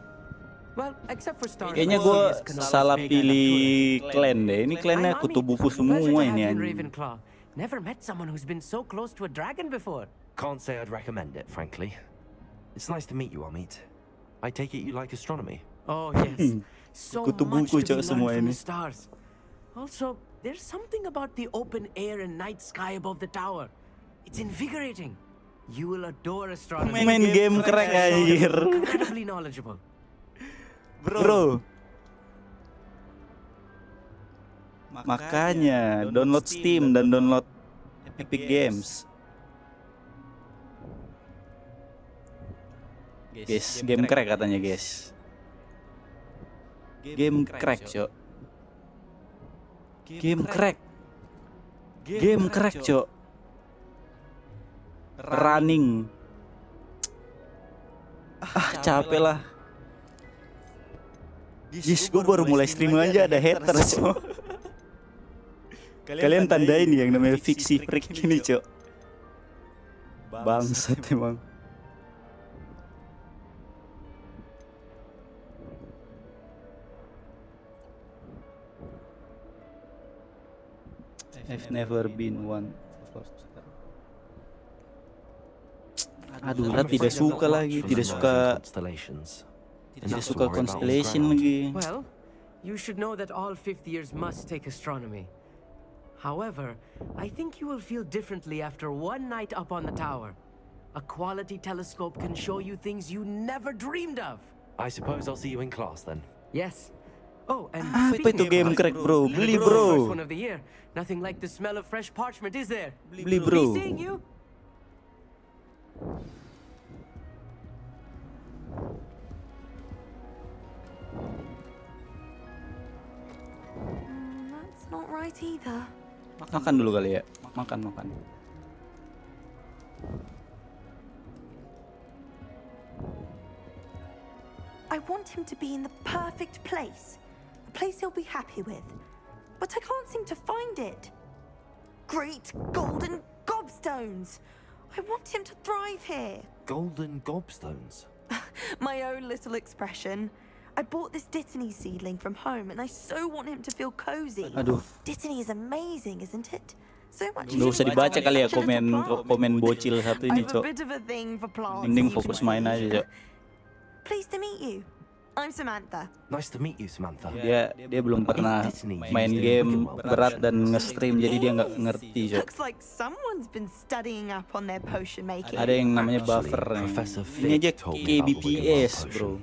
Well, except for stars. Kayaknya gue salah pilih clan deh. Ini clannya kutu buku semua ini anjing. Ravenclaw. Never met someone who's been so close to a dragon before. Can't say I'd recommend it, frankly. It's nice to meet you, Amit. I take it you like astronomy? Oh, yes. So much to be learned from the stars. Also, there's something about the open air and night sky above the tower. It's invigorating. You will adore astronomy. Main game crack anjir. Incredibly knowledgeable. Bro. Makanya download Steam dan download Epic Games. Guys, game crack katanya, guys. Game crack, Cok. Game crack. Game crack, Cok. Running. Capek lah. Guys, gue baru mulai stream aja ada haters, Cok. Kalian tandain yang namanya fiksi freak ini, Cok. Bangsat emang. I've never been one. Aduh, tidak suka lagi, tidak suka constellation lagi. Well, you should know that all fifth years must take astronomy. However, I think you will feel differently after one night up on the tower. A quality telescope can show you things you never dreamed of. I suppose I'll see you in class then. Yes. Oh, and apa itu game crack, bro? Beli, bro. First one of the year. Nothing like the smell of fresh parchment, is there? Beli, bro. Be seeing you. That's not right either. Makan dulu kali ya. Makan. I want him to be in the perfect place. A place he'll be happy with. But I can't seem to find it. Great golden gobstones! I want him to thrive here. Golden gobstones? My own little expression. I bought this Dittany seedling from home and I so want him to feel cozy. Aduh. Dittany is amazing, isn't it? So much. Nggak usah dibaca kali ya komen bocil satu ini, Cok. Mending fokus main aja, Cok. Pleased to meet you. I'm Samantha. Nice to meet you, Samantha. Dia belum pernah main game berat dan nge-stream, jadi dia nggak ngerti, Cok. Looks like someone's been studying up on their potion making. Ada yang namanya buffer nih. Ini aja kbps, bro.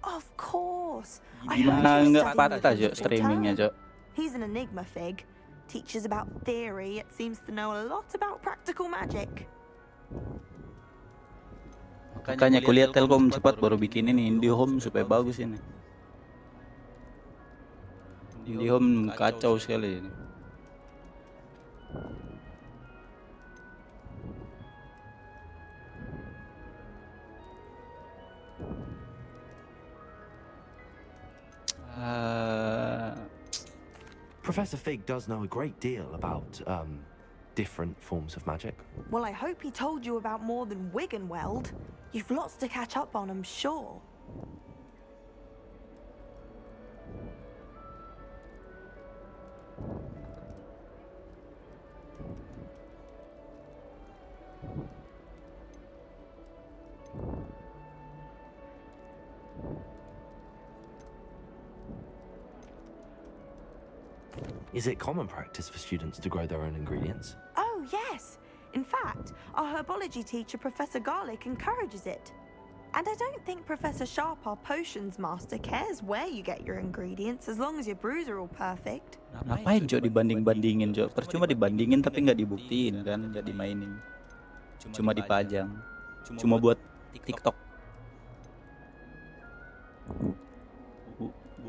Of course. Gimana nggak patah, Cok, streamingnya, Cok. He's an enigma fig. Teaches about theory. It seems to know a lot about practical magic. Makanya aku lihat Telkom cepat baru bikin ini IndiHome supaya bagus ini. IndiHome kacau sekali ini. Professor Fig does know a great deal about different forms of magic. Well, I hope he told you about more than Wiggenweld. You've lots to catch up on, I'm sure. Is it common practice for students to grow their own ingredients? Oh, yes. In fact, our herbology teacher, Professor Garlic, encourages it. And I don't think Professor Sharp, our potions master, cares where you get your ingredients as long as your brews are all perfect. Ngapain, Cok, dibanding-bandingin, Cok? Percuma dibandingin tapi nggak dibuktiin kan, nggak dimainin. Cuma dipajang. Cuma buat TikTok.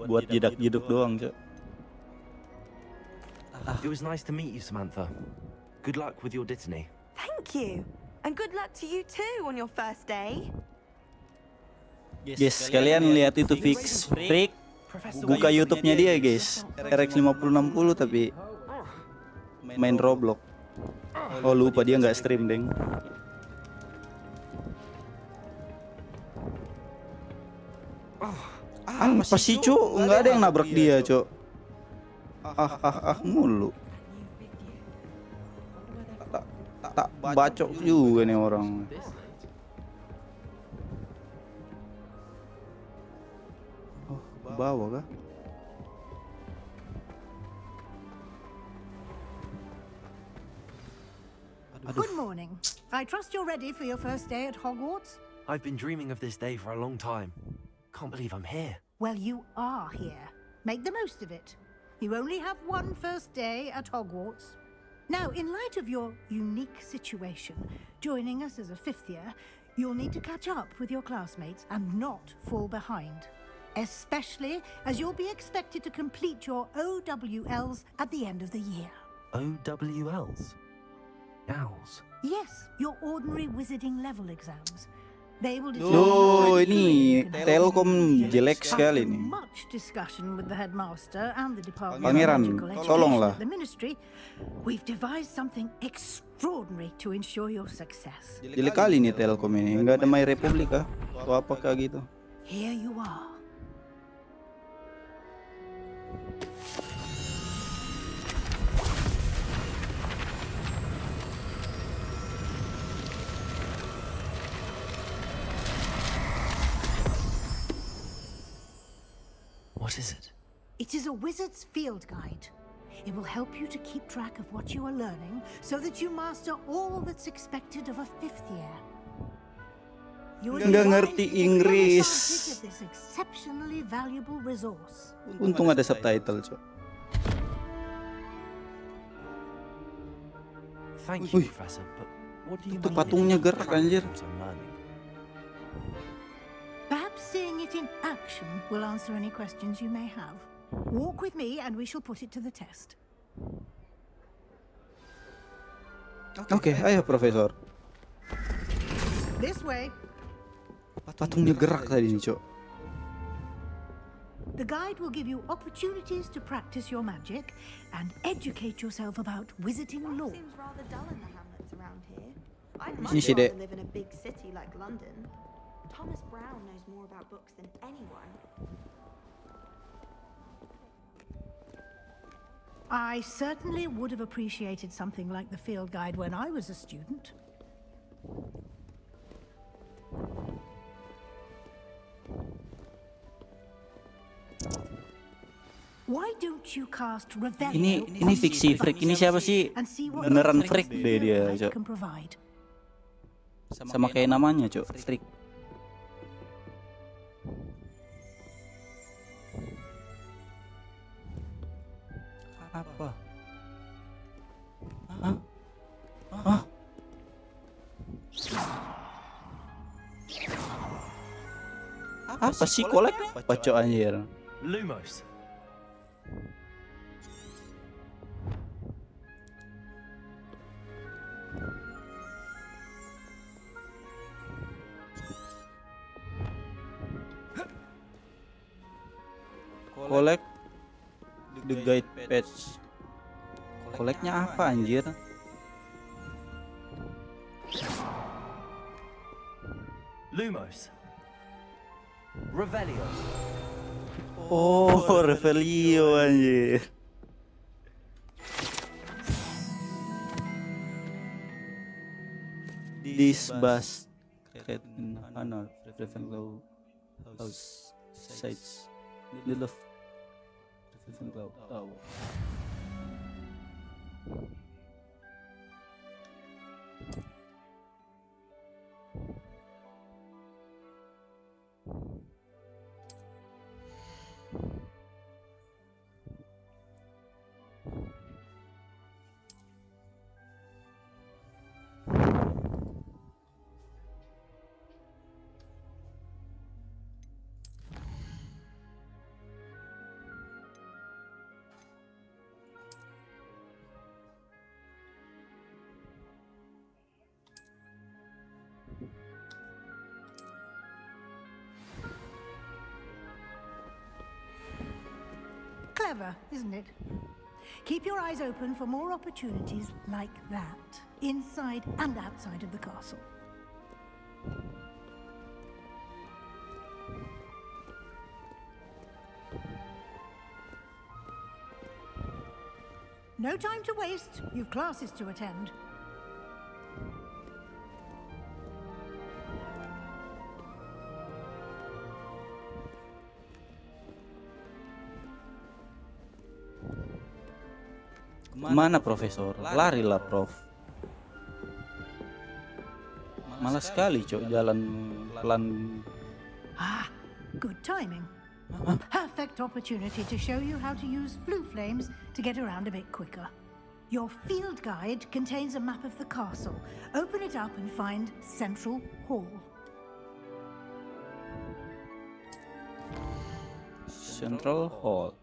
Buat jidak-jiduk doang, Cok. It was nice to meet you, Samantha. Good luck with your Dittany. Thank you. And good luck to you too on your first day. Guys, kalian lihat itu fix freak. Buka YouTube-nya dia, guys. RX 5060 tapi main Roblox. Oh, lupa dia nggak stream, Deng. Apa sih, Cuk? Nggak ada yang nabrak dia, Cuk. Mulu. Tak bacok juga nih orang. Oh, ke bawah kah? Good morning. I trust you're ready for your first day at Hogwarts? I've been dreaming of this day for a long time. Can't believe I'm here. Well, you are here. Make the most of it. You only have one first day at Hogwarts. Now, in light of your unique situation, joining us as a fifth year, you'll need to catch up with your classmates and not fall behind. Especially as you'll be expected to complete your OWLs at the end of the year. OWLs? Owls? Yes, your ordinary wizarding level exams. They will Oh, ini Telkom jelek sekali nih. Much discussion with the headmaster and the department Pangeran, of Magical tolonglah. Education at the ministry, we've devised something extraordinary to ensure your success. Jelek kali nih Telkom ini, nggak ada My Republika atau apakah gitu. Here you are. What is it? It is a wizard's field guide. It will help you to keep track of what you are learning so that you master all that's expected of a fifth year. You will Nggak ngerti Inggris. of this exceptionally valuable resource. Untung ada subtitle, Cok. Thank you, Professor, but what do you Itu mean patungnya it gerak, anjir. I'm learning? Perhaps seeing it in action will answer any questions you may have. Walk with me and we shall put it to the test. Oke, ayo Profesor. This way. Patungnya gerak tadi nih, Cok. The guide will give you opportunities to practice your magic and educate yourself about wizarding lore. Seems rather dull in the hamlets around here. I'd Ini much sih, Dek. rather live in a big city like London. Thomas Brown knows more about books than anyone. I certainly would have appreciated something like the field guide when I was a student. Why don't you cast Revelio Ini fiksi freak. Ini siapa sih? Beneran freak deh dia, Cok. can provide? Sama kayak namanya, Cok. Freak. Apa? Hah? Hah? Apa sih kolek? Pacok anjir. Lumos. Kolek the guide patch. Koleknya apa anjir? Lumos. Revelio. Oh, Revelio anjir. This bus create in honor Ravenclaw house sites the love Ravenclaw Tower. Clever, isn't it? Keep your eyes open for more opportunities like that, inside and outside of the castle. No time to waste. You've classes to attend. Kemana Profesor? Larilah Prof. Malas sekali Cok jalan pelan. Ah, good timing. Perfect opportunity to show you how to use flue flames to get around a bit quicker. Your field guide contains a map of the castle. Open it up and find Central Hall. Central Hall.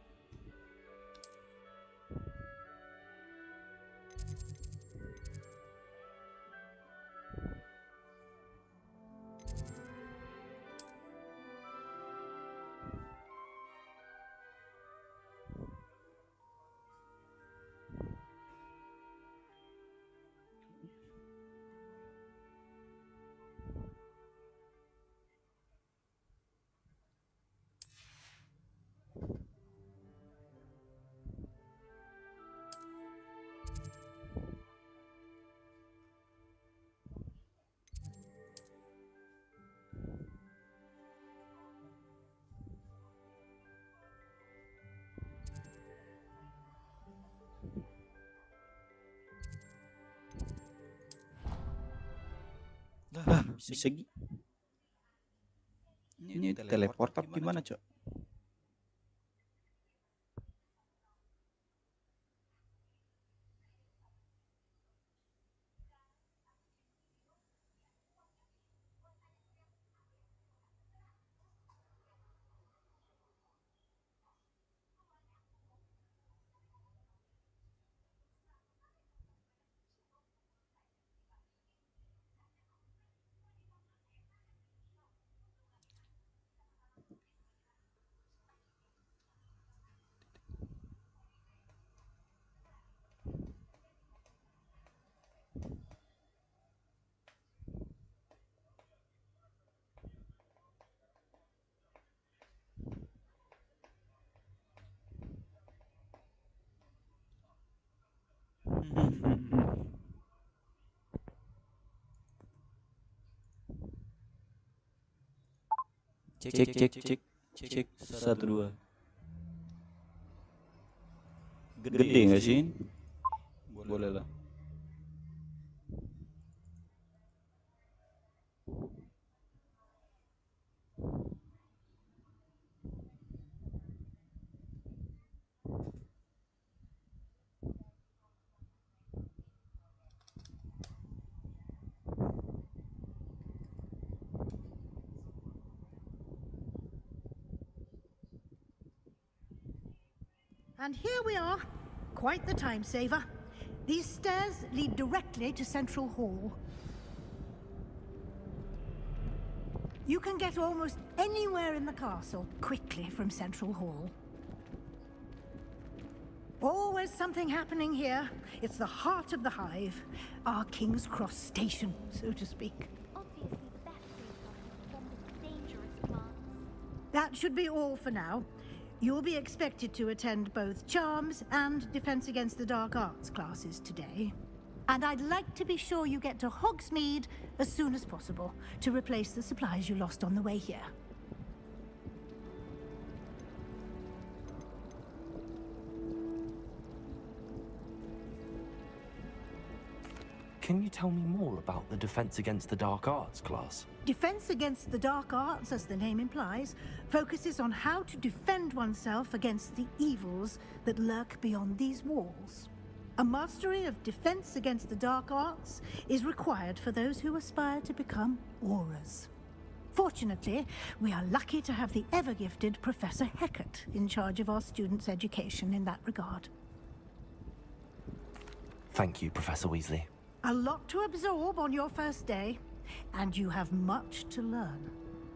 Bisa ini teleport up gimana Cok? Cek 1 2. Gede nggak sih? Boleh lah. And here we are. Quite the time saver. These stairs lead directly to Central Hall. You can get almost anywhere in the castle quickly from Central Hall. Always something happening here. It's the heart of the hive. Our King's Cross station, so to speak. Obviously, the best way from the dangerous plants. That should be all for now. You'll be expected to attend both Charms and Defense Against the Dark Arts classes today. And I'd like to be sure you get to Hogsmeade as soon as possible to replace the supplies you lost on the way here. Can you tell me more about the Defense Against the Dark Arts class? Defense Against the Dark Arts, as the name implies, focuses on how to defend oneself against the evils that lurk beyond these walls. A mastery of Defense Against the Dark Arts is required for those who aspire to become Aurors. Fortunately, we are lucky to have the ever-gifted Professor Hecat in charge of our students' education in that regard. Thank you, Professor Weasley. A lot to absorb on your first day, and you have much to learn.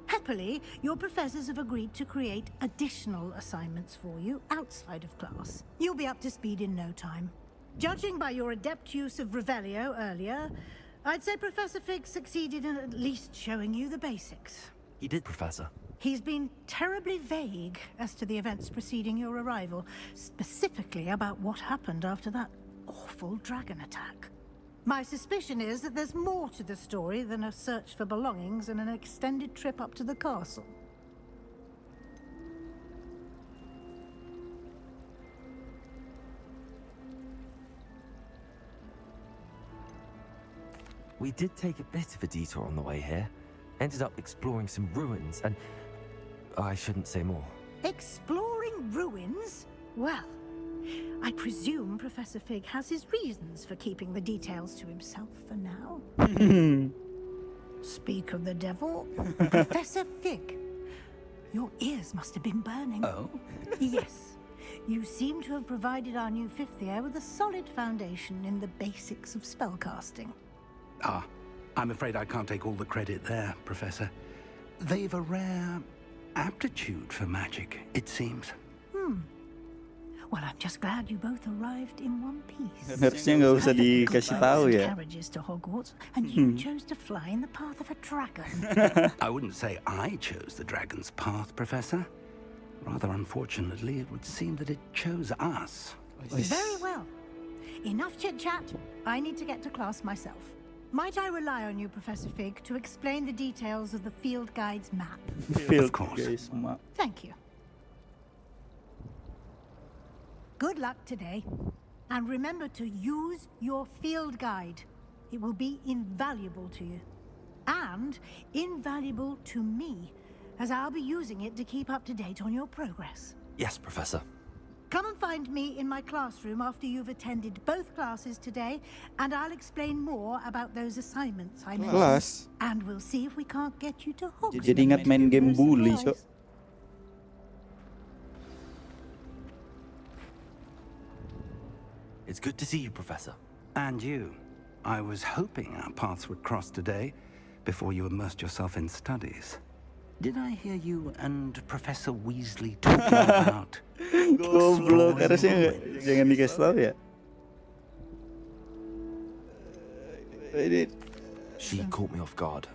Happily, your professors have agreed to create additional assignments for you outside of class. You'll be up to speed in no time. Judging by your adept use of Revelio earlier, I'd say Professor Fig succeeded in at least showing you the basics. He did, Professor. He's been terribly vague as to the events preceding your arrival, specifically about what happened after that awful dragon attack. My suspicion is that there's more to the story than a search for belongings and an extended trip up to the castle. We did take a bit of a detour on the way here. Ended up exploring some ruins and... I shouldn't say more. Exploring ruins? Well, I presume Professor Fig has his reasons for keeping the details to himself for now. Speak of the devil, Professor Fig. Your ears must have been burning. Oh? Yes. You seem to have provided our new fifth year with a solid foundation in the basics of spellcasting. Ah, I'm afraid I can't take all the credit there, Professor. They've a rare aptitude for magic, it seems. Well, I'm just glad you both arrived in one piece. Harusnya nggak usah dikasih tahu ya. Carriages to Hogwarts, and you chose to fly in the path of a dragon. I wouldn't say I chose the dragon's path, Professor. Rather unfortunately, it would seem that it chose us. Very well. Enough chit-chat. I need to get to class myself. Might I rely on you, Professor Fig, to explain the details of the field guide's map? Field Of course. guys map. Thank you. Good luck today. And remember to use your field guide. It will be invaluable to you. And invaluable to me, as I'll be using it to keep up to date on your progress. Yes, Professor. Come and find me in my classroom after you've attended both classes today, and I'll explain more about those assignments I mentioned. Kelas. And we'll see if we can't get you to Hogsmeade. Jadi ingat main game bully, Cok. It's good to see you, Professor. And you. I was hoping our paths would cross today, before you immersed yourself in studies. Did I hear you and Professor Weasley talking about... Goblok, harusnya jangan dikasih tahu ya. She caught me off guard.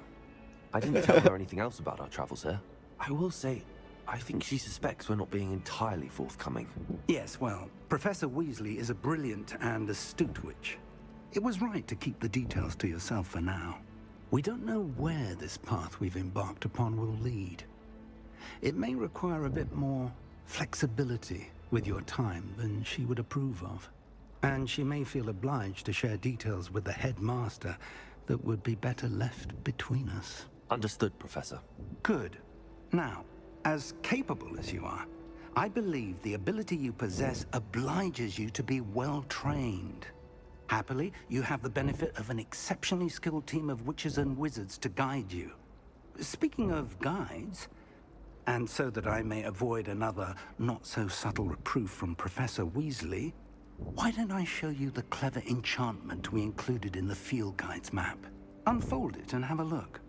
I didn't tell her anything else about our travels here. I will say, I think she suspects we're not being entirely forthcoming. Yes, well, Professor Weasley is a brilliant and astute witch. It was right to keep the details to yourself for now. We don't know where this path we've embarked upon will lead. It may require a bit more flexibility with your time than she would approve of. And she may feel obliged to share details with the headmaster that would be better left between us. Understood, Professor. Good. Now, as capable as you are, I believe the ability you possess obliges you to be well trained. Happily, you have the benefit of an exceptionally skilled team of witches and wizards to guide you. Speaking of guides, and so that I may avoid another not-so-subtle reproof from Professor Weasley, why don't I show you the clever enchantment we included in the field guide's map? Unfold it and have a look.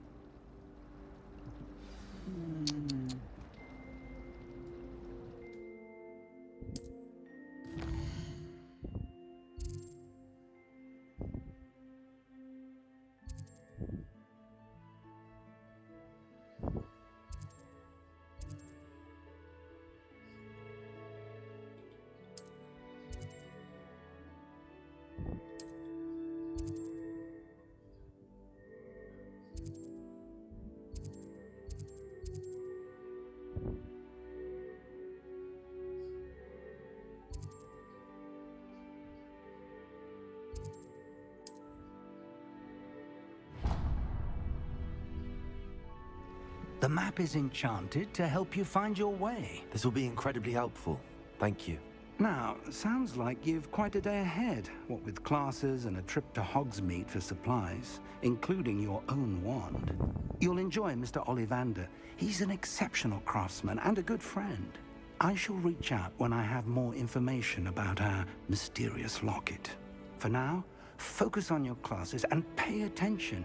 The map is enchanted to help you find your way. This will be incredibly helpful. Thank you. Now, sounds like you've quite a day ahead, what with classes and a trip to Hogsmeade for supplies, including your own wand. You'll enjoy Mr. Ollivander. He's an exceptional craftsman and a good friend. I shall reach out when I have more information about our mysterious locket. For now, focus on your classes and pay attention.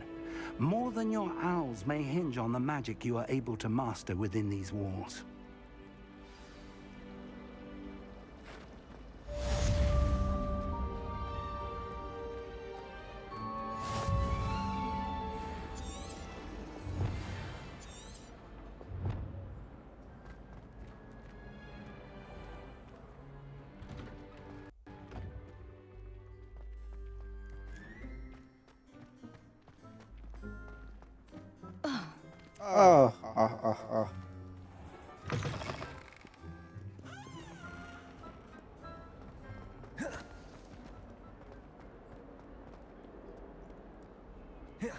More than your owls may hinge on the magic you are able to master within these walls. Is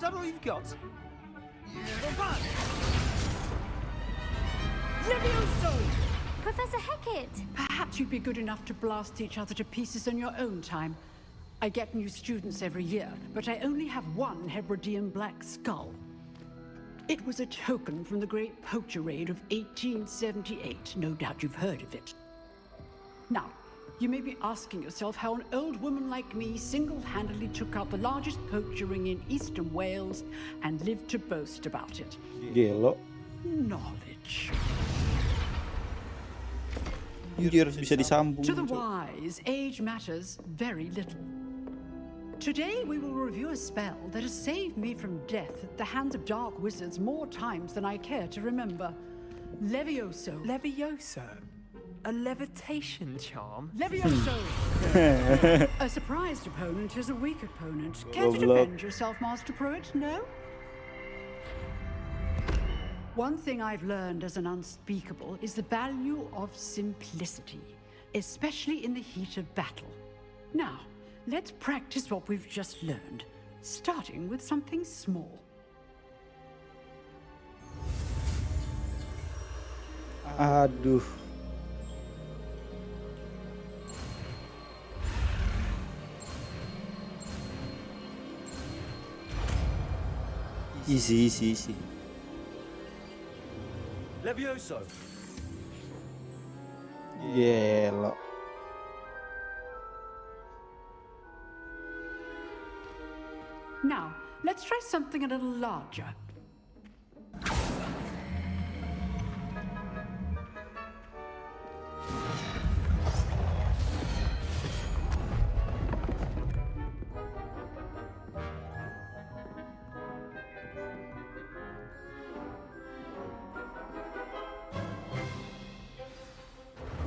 that all you've got? Levioso! Professor Hackett! Perhaps you'd be good enough to blast each other to pieces in your own time. I get new students every year, but I only have one Hebridean black skull. It was a token from the Great Poacher Raid of 1878. No doubt you've heard of it. Now, you may be asking yourself how an old woman like me single-handedly took out the largest poacher ring in eastern Wales and lived to boast about it. Gelo. Knowledge. Anjir, bisa disambung. To the wise, age matters very little. Today we will review a spell that has saved me from death at the hands of dark wizards more times than I care to remember. Levioso. Levioso? A levitation charm? Levioso! A surprised opponent is a weak opponent. Care to defend yourself, Master Pruitt? No? One thing I've learned as an unspeakable is the value of simplicity, especially in the heat of battle. Now, let's practice what we've just learned, starting with something small. Aduh. Easy. Levioso! Gelo. Now, let's try something a little larger.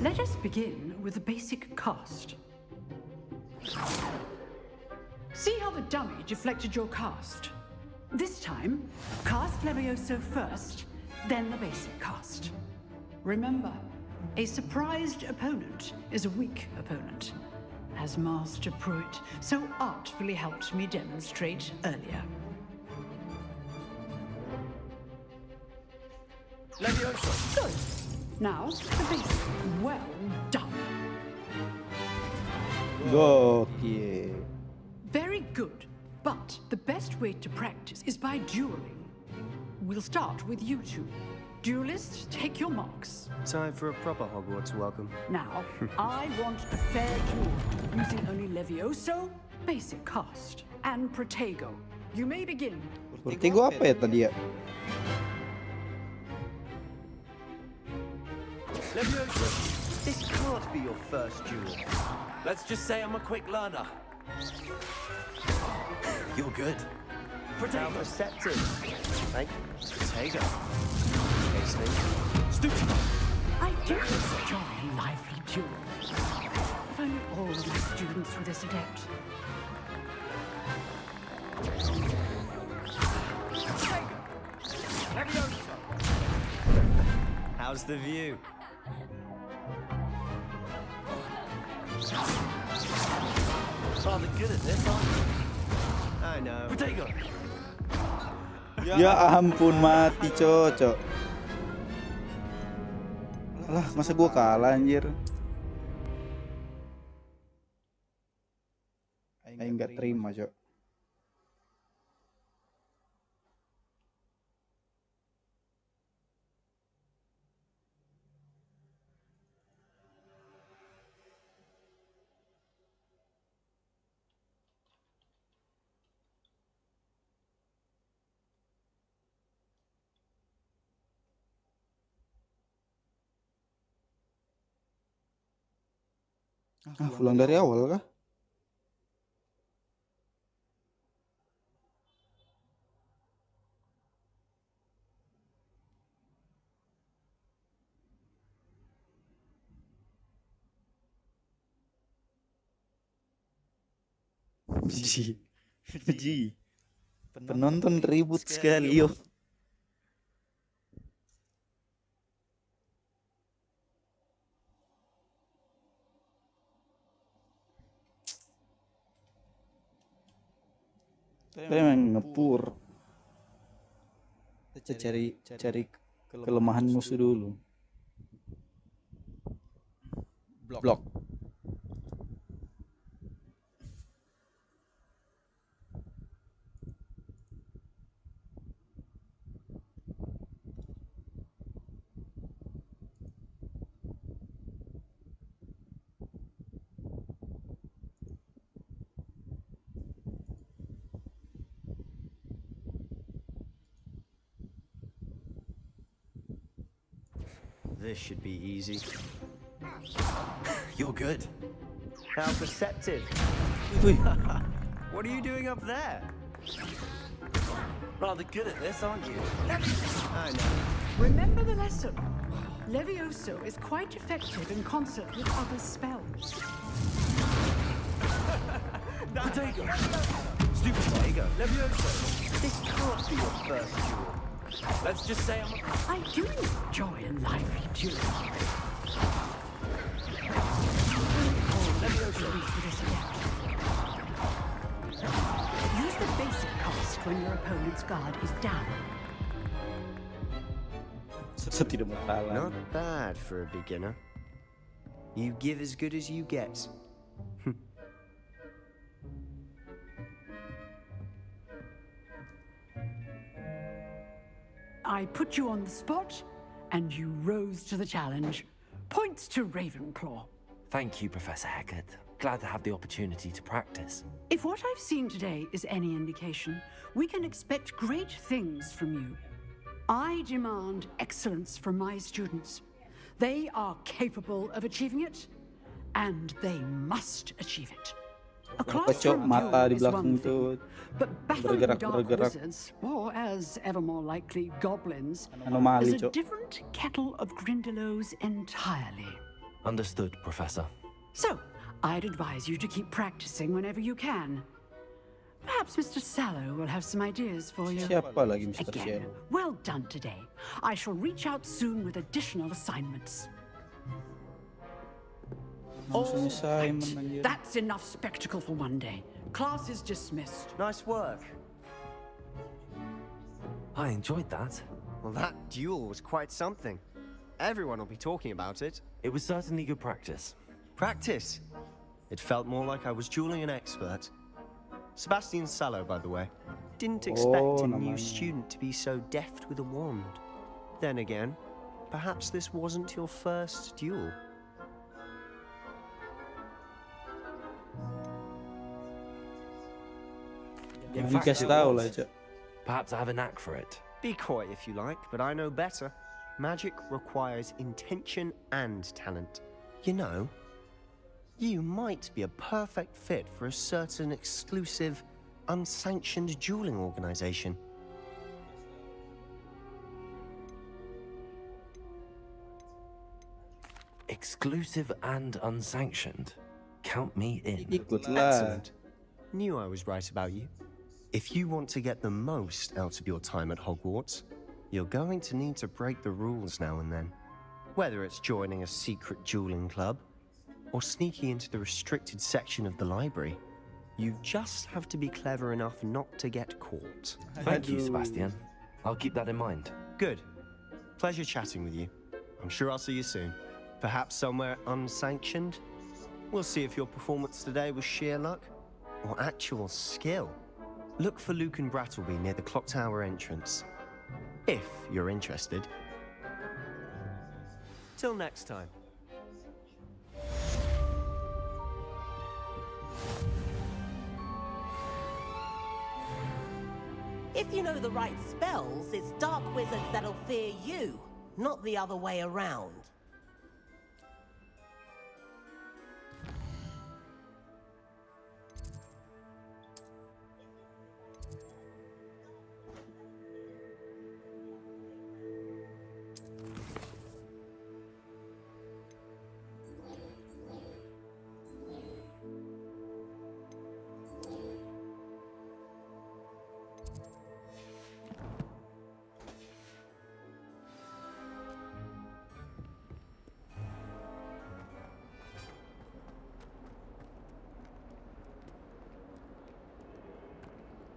Let us begin with a basic cast. See how the dummy deflected your cast? This time, cast Levioso first, then the basic cast. Remember, a surprised opponent is a weak opponent, as Master Pruitt so artfully helped me demonstrate earlier. Levioso! Good. Now, the basic. Well done. Gokil. Very good. But the best way to practice is by dueling. We'll start with you two. Duelists, take your marks. Time for a proper Hogwarts welcome. Now, I want a fair duel, using only Levioso, basic cast, and Protego. You may begin. Protego apa ya tadi ya? Levioso, this can't be your first duel. Let's just say I'm a quick learner. You're good. Protego. Receptive. Thank you. Protego. Stupid. I do enjoy a lively duel. If only all of my students were this adept. Levioso. How's the view? Rather good at this, aren't you? I know. Protego. Ya ampun, mati cocok. Alah, masa gua kalah anjir. Aing nggak terima, cok. Pulang dari awal kah? Puji. Penonton ribut sekali yo. Kita emang ngepur. Kita cari kelemahan musuh dulu. Blok. This should be easy. You're good. How perceptive. What are you doing up there? Rather good at this, aren't you? I know. Remember the lesson. Levioso is quite effective in concert with other spells. Potato! Stupid Potato! Levioso! This can't be your first duel. Let's just say I do enjoy a lively duel. Use the basic cast when your opponent's guard is down. Not bad for a beginner. You give as good as you get. I put you on the spot, and you rose to the challenge. Points to Ravenclaw. Thank you, Professor Hecat. Glad to have the opportunity to practice. If what I've seen today is any indication, we can expect great things from you. I demand excellence from my students. They are capable of achieving it, and they must achieve it. A classroom mata di duel is belakang one itu thing, but battling dark bergerak. wizards, or as ever more likely, goblins, Anomali, is a Cok. different kettle of Grindylows entirely. Understood, Professor. So, I'd advise you to keep practicing whenever you can. Perhaps Mr. Sallow will have some ideas for you. Siapa lagi Mr. Again, Sallow? well done today. I shall reach out soon with additional assignments. Maksudnya Simon anjir. That's enough spectacle for one day. Class is dismissed. Nice work. I enjoyed that. Well, that duel was quite something. Everyone will be talking about it. It was certainly good practice. Practice? It felt more like I was dueling an expert. Sebastian Sallow, by the way. Didn't expect a new student to be so deft with a wand. Then again, perhaps this wasn't your first duel. In Jangan fact, dikasih it tahu was. lah, Cok. Perhaps I have a knack for it. Be coy if you like, but I know better. Magic requires intention and talent. You know, you might be a perfect fit for a certain exclusive, unsanctioned dueling organization. Exclusive and unsanctioned. Count me in. Excellent. Knew I was right about you. If you want to get the most out of your time at Hogwarts, you're going to need to break the rules now and then. Whether it's joining a secret dueling club, or sneaking into the restricted section of the library, you just have to be clever enough not to get caught. Thank you, Sebastian. I'll keep that in mind. Good. Pleasure chatting with you. I'm sure I'll see you soon. Perhaps somewhere unsanctioned? We'll see if your performance today was sheer luck or actual skill. Look for Luke and Brattleby near the clock tower entrance. If you're interested. Till next time. If you know the right spells, it's dark wizards that'll fear you, not the other way around.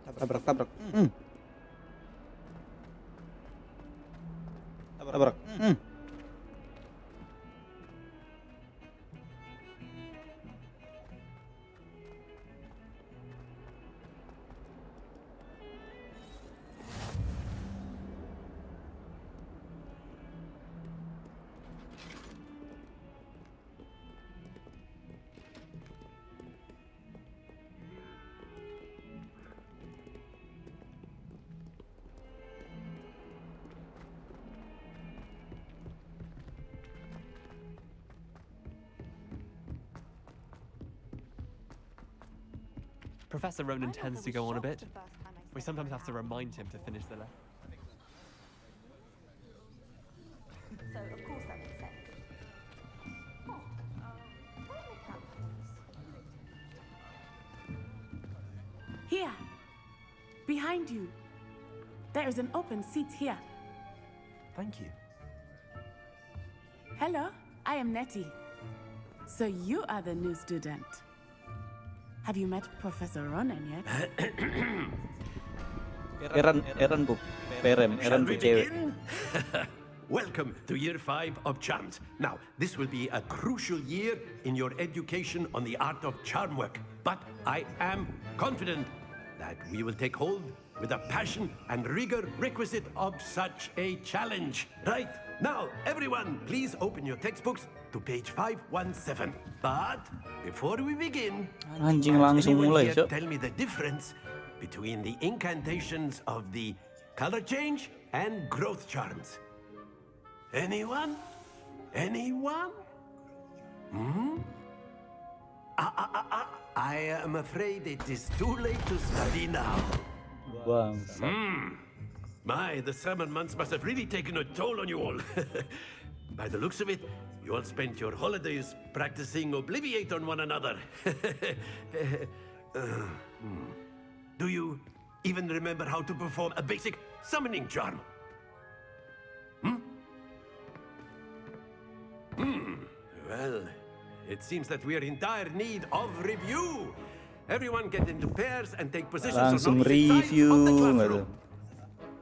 Tabrak. Tabrak. Professor Ronan tends to go on a bit. We sometimes have to remind him to finish the lesson. So, of course that makes sense. Here, behind you. There is an open seat here. Thank you. Hello, I am Nettie. So you are the new student. Have you met Professor Ronan yet? Eran bu perem, Eran bu cewek. Welcome to year 5 of charms. Now, this will be a crucial year in your education on the art of charm work. But I am confident that we will take hold with the passion and rigor requisite of such a challenge. Right, now, everyone, please open your textbooks to page 517. But before we begin, Anjing can langsung anyone mulai, here Cok. tell me the difference between the incantations of the color change and growth charms? Anyone? Anyone? I am afraid it is too late to study now. My, the summer months must have really taken a toll on you all. By the looks of it, you all spent your holidays practicing Obliviate on one another. Do you even remember how to perform a basic summoning charm? Well, it seems that we are in dire need of review. Everyone get into pairs and take positions Langsung on opposite sides review, of the nggak classroom. tuh?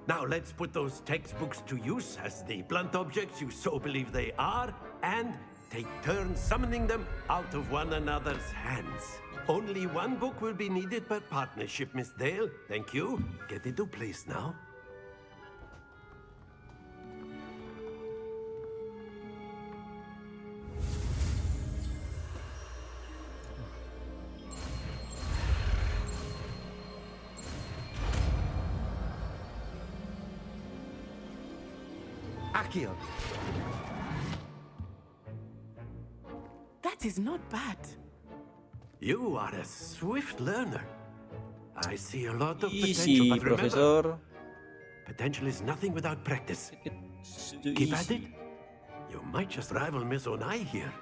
Now let's put those textbooks to use as the blunt objects you so believe they are, and take turns summoning them out of one another's hands. Only one book will be needed per partnership, Miss Dale. Thank you. Get into place now. Akio. That is not bad. You are a swift learner. I see a lot of Easy, potential, but remember, Professor. potential is nothing without practice. Keep at it. You might just rival Miss Onai here.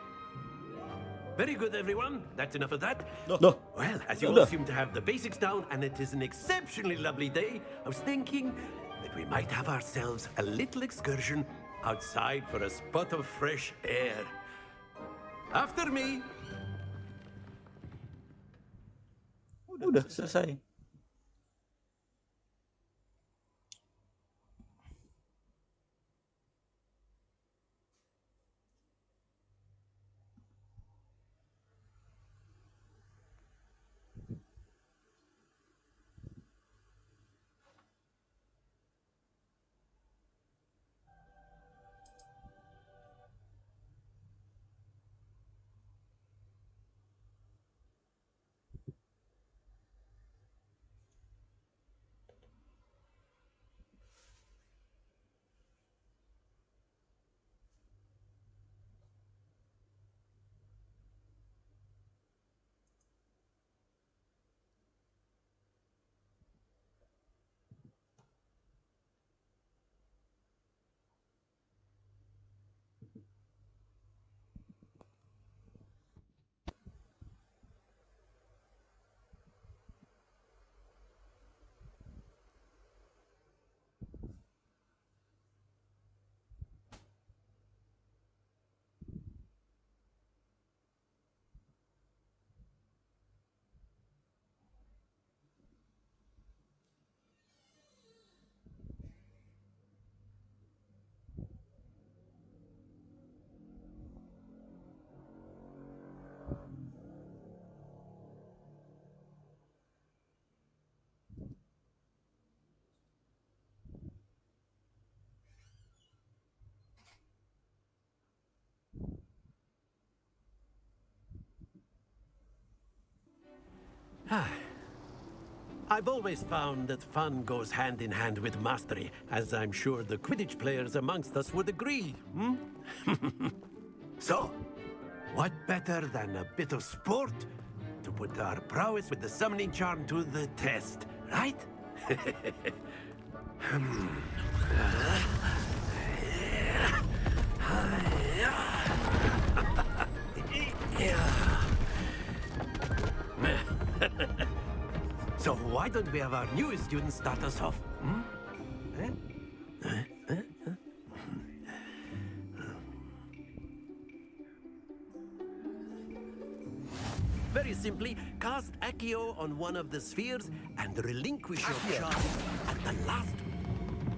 Very good, everyone. That's enough of that. No. Well, as you No. all seem to have the basics down, and it is an exceptionally lovely day, I was thinking that we might have ourselves a little excursion outside for a spot of fresh air. After me. Udah selesai. I've always found that fun goes hand in hand with mastery, as I'm sure the Quidditch players amongst us would agree, hmm? So, what better than a bit of sport to put our prowess with the summoning charm to the test, right? So why don't we have our newest student start us off? Hmm? Very simply, cast Accio on one of the spheres and relinquish your charm at the last.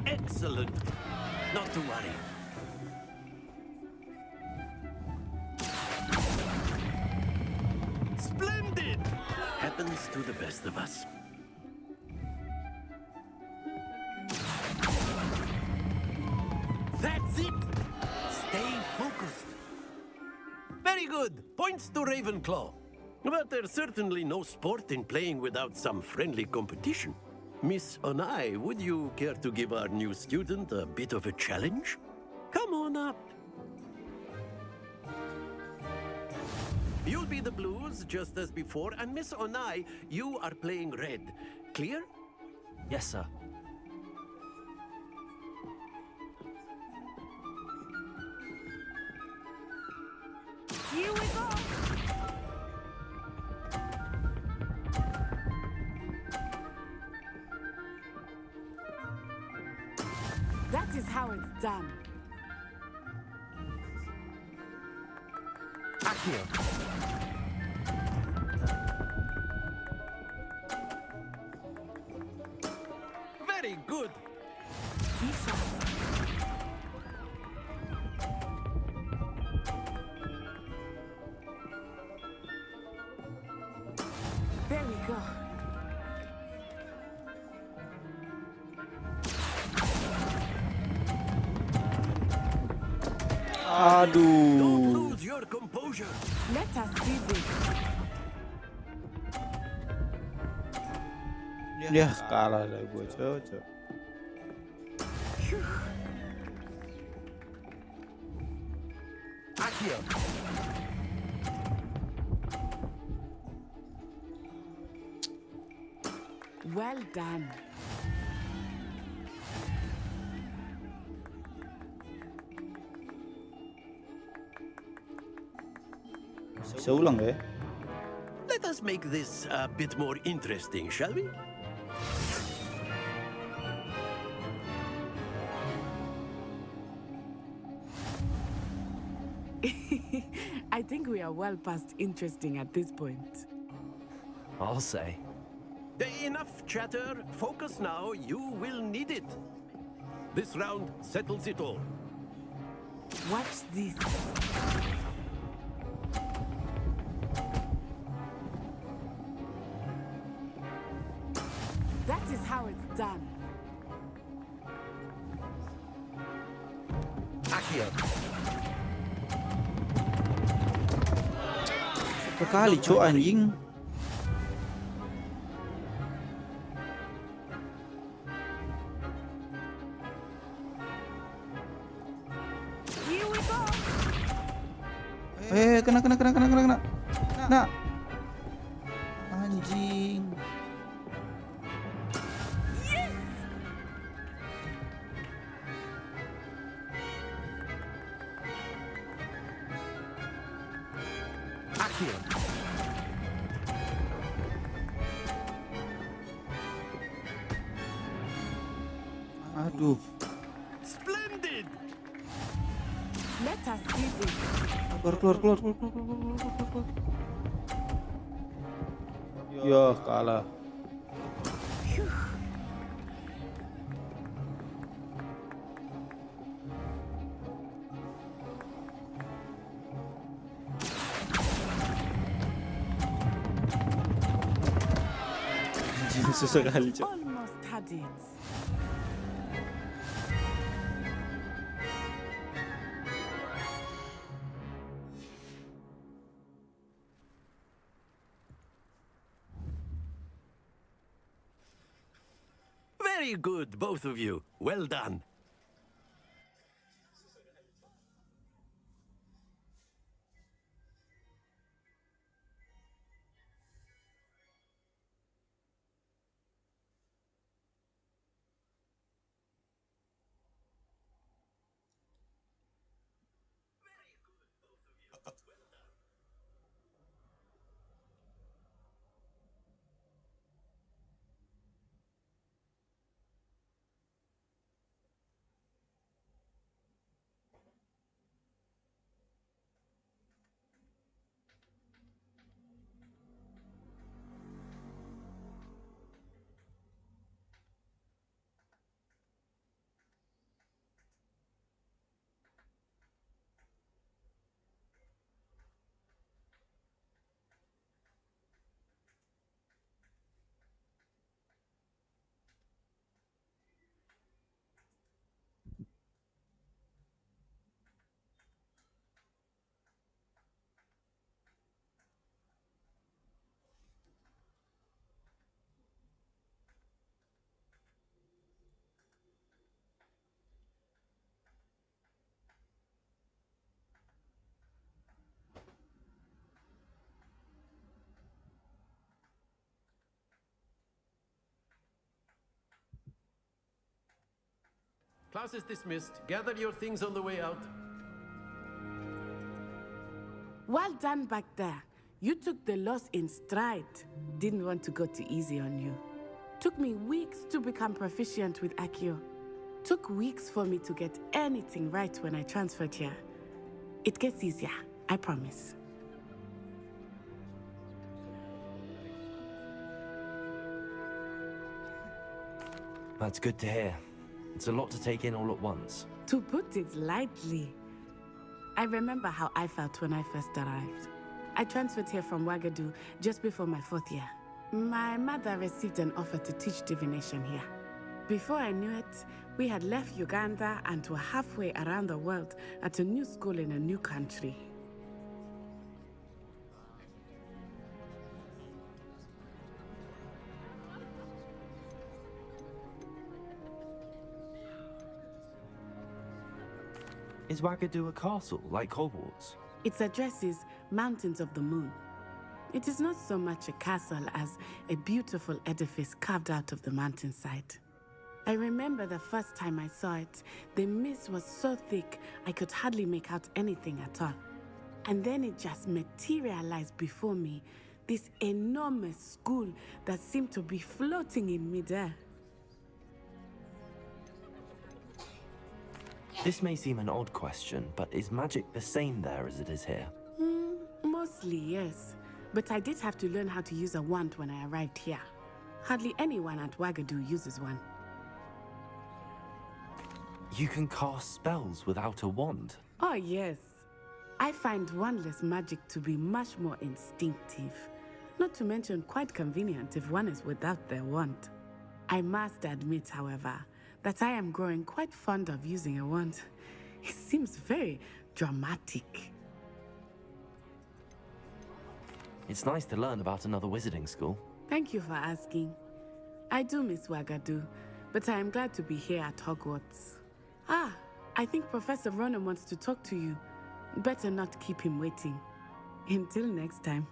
Excellent. Not to worry. Splendid! Happens to the best of us. That's it! Stay focused. Very good. Points to Ravenclaw. But there's certainly no sport in playing without some friendly competition. Miss Onai, would you care to give our new student a bit of a challenge? Come on up. You'll be the blues, just as before, and Miss Onai, you are playing red. Clear? Yes, sir. Here we go! That is how it's done. Accio. Very good. There we go. Don't Aduh. lose your composure. Let us see this. Ya kalah lah gue cocok. Accio. Well done. Bisa ulang ya? Let us make this a bit more interesting, shall we? I think we are well past interesting at this point. I'll say. Enough chatter. Focus now. You will need it. This round settles it all. Watch this. That is how it's done. Accio. Berkali cok anjing. Here we go! Kena. Nah. Anjing. Accio. Aduh. Splendid. Let us see this. Keluar. Ya kalah. Susah kali cok. Almost had it. Very good, both of you. Well done. Class is dismissed. Gather your things on the way out. Well done back there. You took the loss in stride. Didn't want to go too easy on you. Took me weeks to become proficient with Accio. Took weeks for me to get anything right when I transferred here. It gets easier, I promise. That's good to hear. It's a lot to take in all at once. To put it lightly, I remember how I felt when I first arrived. I transferred here from Wagadu just before my 4th year. My mother received an offer to teach divination here. Before I knew it, we had left Uganda and were halfway around the world at a new school in a new country. Is Wagadu a castle, like Hogwarts? Its address is Mountains of the Moon. It is not so much a castle as a beautiful edifice carved out of the mountainside. I remember the first time I saw it, the mist was so thick I could hardly make out anything at all. And then it just materialized before me, this enormous school that seemed to be floating in midair. This may seem an odd question, but is magic the same there as it is here? Mostly, yes. But I did have to learn how to use a wand when I arrived here. Hardly anyone at Wagadu uses one. You can cast spells without a wand? Oh, yes. I find wandless magic to be much more instinctive. Not to mention quite convenient if one is without their wand. I must admit, however, that I am growing quite fond of using a wand. It seems very dramatic. It's nice to learn about another wizarding school. Thank you for asking. I do miss Wagadu, but I am glad to be here at Hogwarts. Ah, I think Professor Ronan wants to talk to you. Better not keep him waiting. Until next time.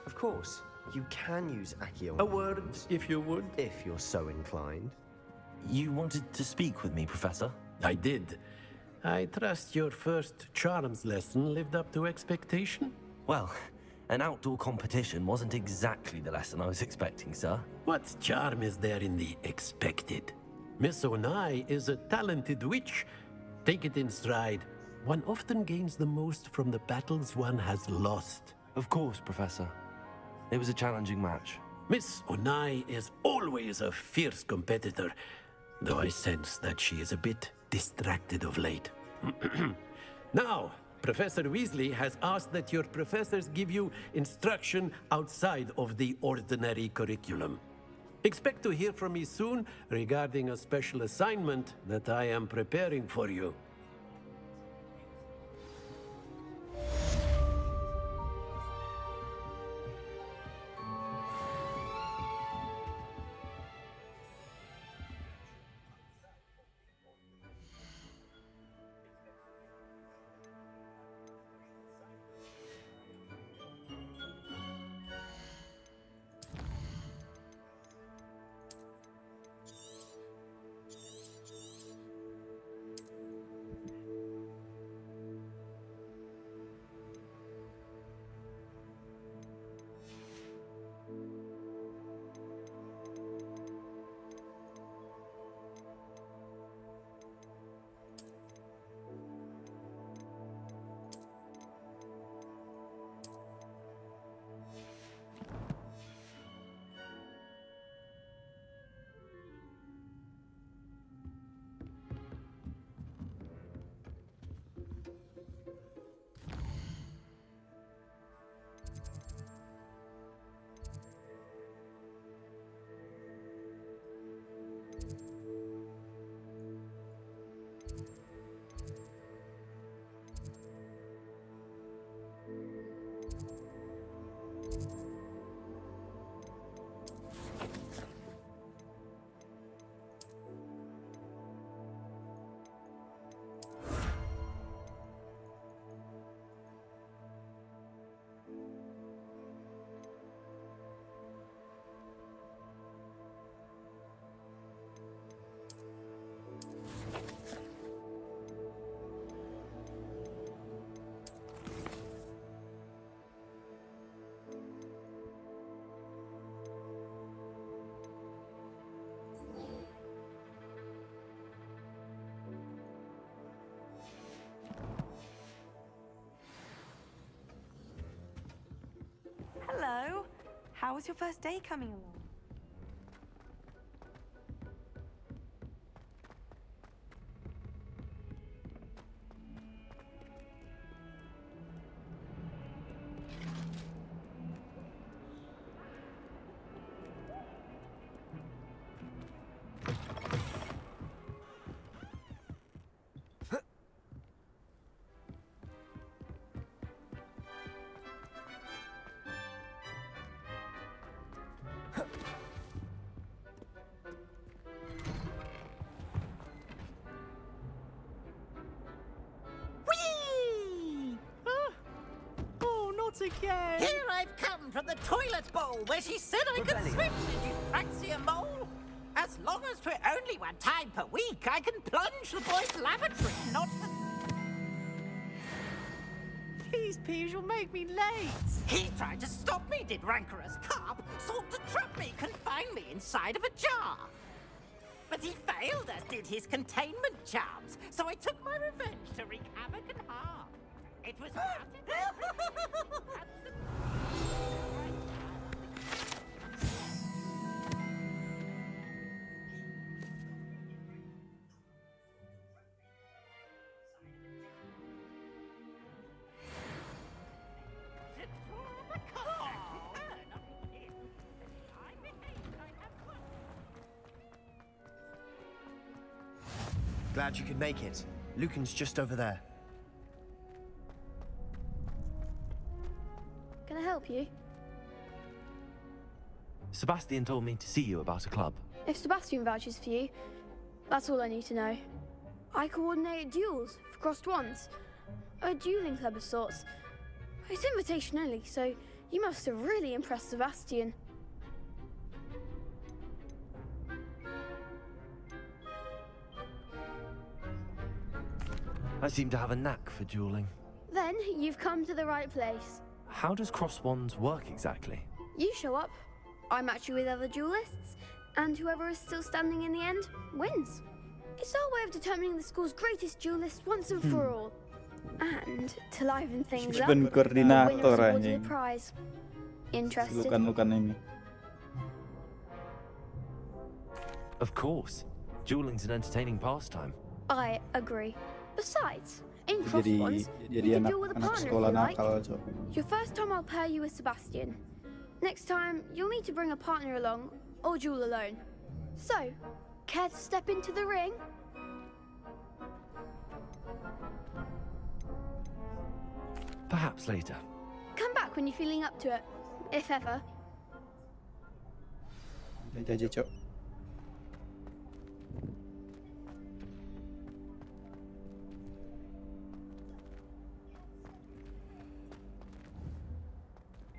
Of course, you can use Accio. A word, if you would. If you're so inclined. You wanted to speak with me, Professor? I did. I trust your first charms lesson lived up to expectation? Well, an outdoor competition wasn't exactly the lesson I was expecting, sir. What charm is there in the expected? Miss Onai is a talented witch. Take it in stride. One often gains the most from the battles one has lost. Of course, Professor. It was a challenging match. Miss Onai is always a fierce competitor, though I sense that she is a bit distracted of late. Now, Professor Weasley has asked that your professors give you instruction outside of the ordinary curriculum. Expect to hear from me soon regarding a special assignment that I am preparing for you. How was your first day coming along? Whee! Oh, not again! Here I've come from the toilet bowl where she said I could swim. Did you fancy a mole? As long as 'twere only one time per week, I can plunge the boys' lavatory, not the... Please, Peeves, you'll make me late. He tried to stop me, did rancorous carp. Sought to trap me, confine me inside of a jar. But he failed, as did his containment charms. So I took my revenge to wreak havoc and harm. It was Glad you could make it. Lucan's just over there. Can I help you? Sebastian told me to see you about a club. If Sebastian vouches for you, that's all I need to know. I coordinate duels for crossed wands. A dueling club of sorts. It's invitation only, so you must have really impressed Sebastian. I seem to have a knack for dueling. Then you've come to the right place. How does cross wands work exactly? You show up, I match you with other duelists, and whoever is still standing in the end wins. It's our way of determining the school's greatest duelist once and for all. And to liven things up, the winner is koordinator awarded a anjing. prize. Interested? Lukan ini. Of course. Dueling's an entertaining pastime. I agree. Besides, in cross Jadi wands, you jadi can anak duel with a anak partner if sekolah you like. nakal coy. Your first time I'll pair you with Sebastian. Next time, you'll need to bring a partner along, or duel alone. So, care to step into the ring? Perhaps later. Come back when you're feeling up to it, if ever. Jadi aja cok.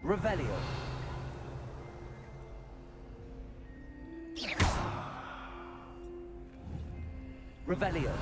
Revelio. Revelio.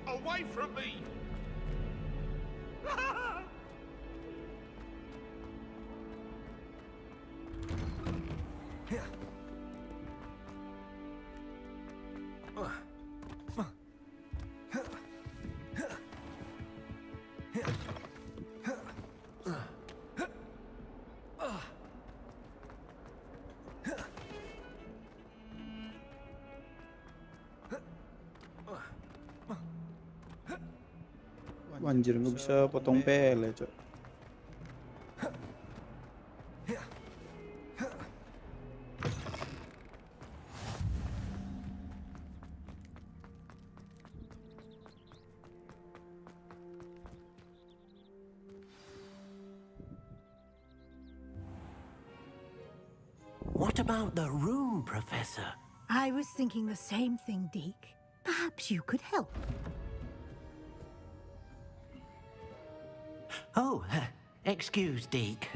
Away from me! Anjir, nggak bisa potong pele, Cok. What about the room, Professor? I was thinking the same thing, Deke. Perhaps you could help. Oh, excuse, Deke.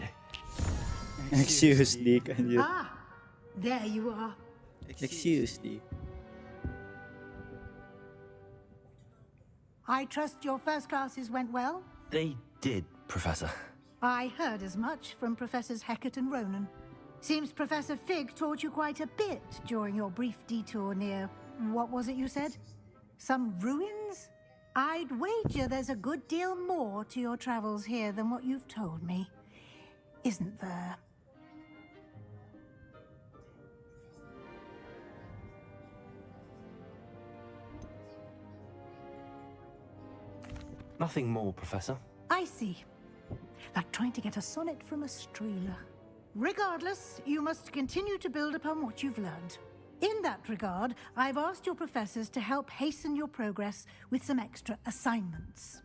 Excuse, Dick, anjir. Ah, there you are. Excuse, Dick. I trust your first classes went well? They did, Professor. I heard as much from Professors Hecat and Ronan. Seems Professor Fig taught you quite a bit during your brief detour near... what was it you said? Some ruins? I'd wager there's a good deal more to your travels here than what you've told me. Isn't there? Nothing more, Professor. I see. Like trying to get a sonnet from a streeler. Regardless, you must continue to build upon what you've learned. In that regard, I've asked your professors to help hasten your progress with some extra assignments.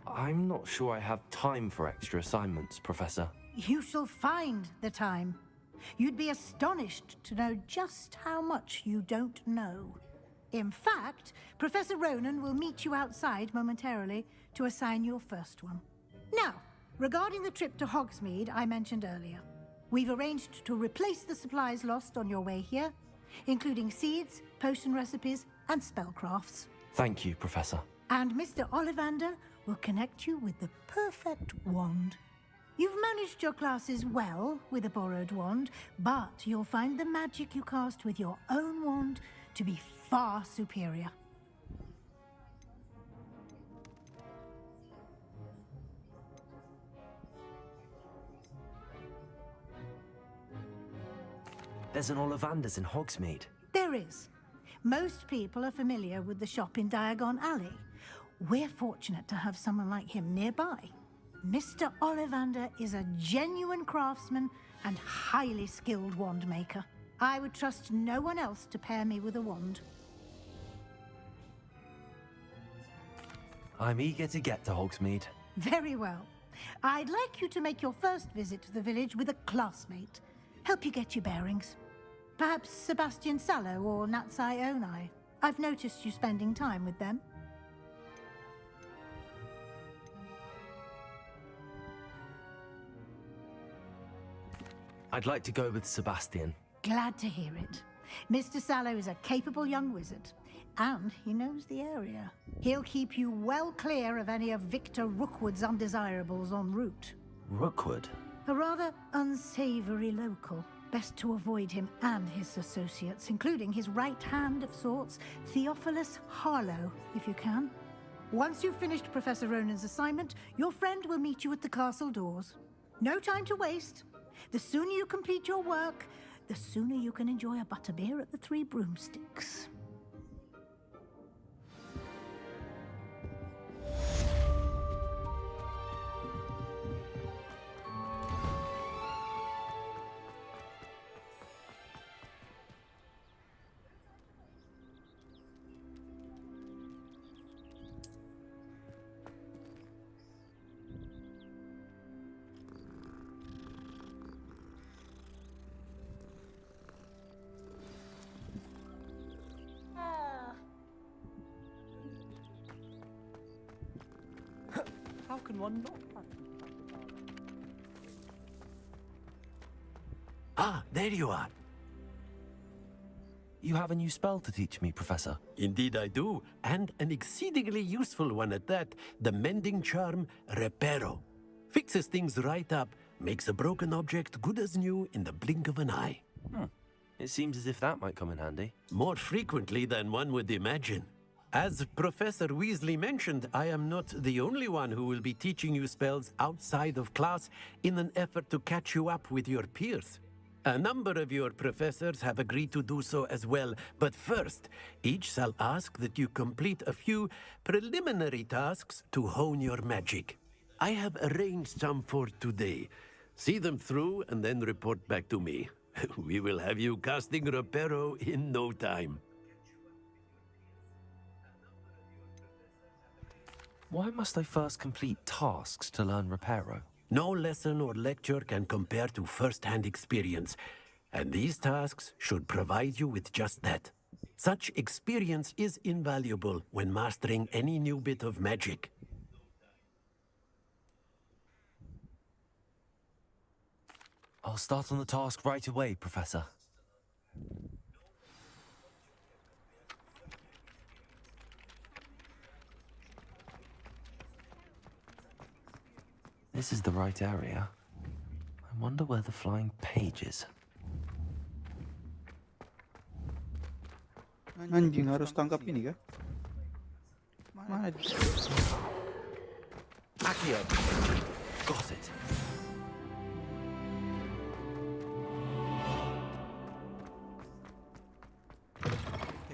I'm not sure I have time for extra assignments, Professor. You shall find the time. You'd be astonished to know just how much you don't know. In fact, Professor Ronan will meet you outside momentarily to assign your first one. Now, regarding the trip to Hogsmeade I mentioned earlier, we've arranged to replace the supplies lost on your way here, including seeds, potion recipes, and spellcrafts. Thank you, Professor. And Mr. Ollivander will connect you with the perfect wand. You've managed your classes well with a borrowed wand, but you'll find the magic you cast with your own wand to be far superior. There's an Ollivander's in Hogsmeade. There is. Most people are familiar with the shop in Diagon Alley. We're fortunate to have someone like him nearby. Mr. Ollivander is a genuine craftsman and highly skilled wand maker. I would trust no one else to pair me with a wand. I'm eager to get to Hogsmeade. Very well. I'd like you to make your first visit to the village with a classmate. Help you get your bearings. Perhaps Sebastian Sallow or Natsai Onai. I've noticed you spending time with them. I'd like to go with Sebastian. Glad to hear it. Mr. Sallow is a capable young wizard, and he knows the area. He'll keep you well clear of any of Victor Rookwood's undesirables en route. Rookwood? A rather unsavory local. Best to avoid him and his associates, including his right hand of sorts, Theophilus Harlow, if you can. Once you've finished Professor Ronan's assignment, your friend will meet you at the castle doors. No time to waste. The sooner you complete your work, the sooner you can enjoy a butterbeer at the Three Broomsticks. How can one not? Ah, there you are. You have a new spell to teach me, Professor. Indeed I do, and an exceedingly useful one at that. The mending charm, Reparo. Fixes things right up, makes a broken object good as new in the blink of an eye. It seems as if that might come in handy. More frequently than one would imagine. As Professor Weasley mentioned, I am not the only one who will be teaching you spells outside of class in an effort to catch you up with your peers. A number of your professors have agreed to do so as well, but first, each shall ask that you complete a few preliminary tasks to hone your magic. I have arranged some for today. See them through and then report back to me. We will have you casting Reparo in no time. Why must I first complete tasks to learn Reparo? No lesson or lecture can compare to first-hand experience, and these tasks should provide you with just that. Such experience is invaluable when mastering any new bit of magic. I'll start on the task right away, Professor. This is the right area. I wonder where the flying page is. Anjing, harus tangkap ini kah? Mana? Got it.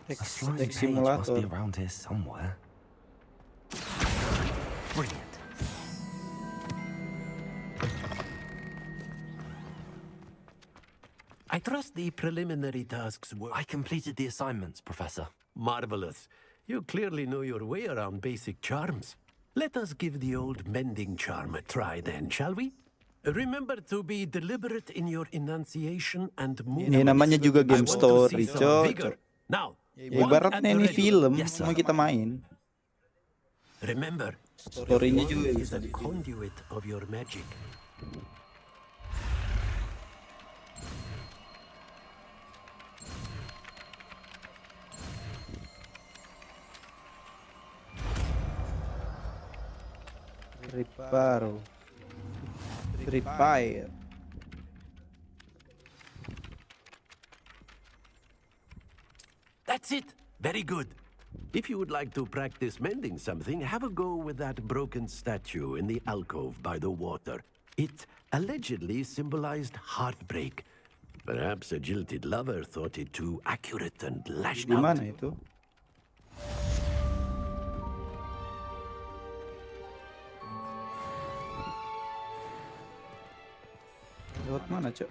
A flying page must be around here somewhere. Brilliant. I trust the preliminary tasks were... I completed the assignments, Professor. Marvelous. You clearly know your way around basic charms. Let us give the old mending charm a try then, shall we? Remember to be deliberate in your enunciation and movement. Ini namanya juga game I want to story, see some cocok. vigor. Now, Ya, ibaratnya ini film, mau kita main. remember, Story-nya juga is bisa a conduit of your magic. Reparo. Repair. That's it. Very good. If you would like to practice mending something, have a go with that broken statue in the alcove by the water. It allegedly symbolized heartbreak. Perhaps a jilted lover thought it too accurate and lashed Di out. mana itu? Lewat mana, Cok?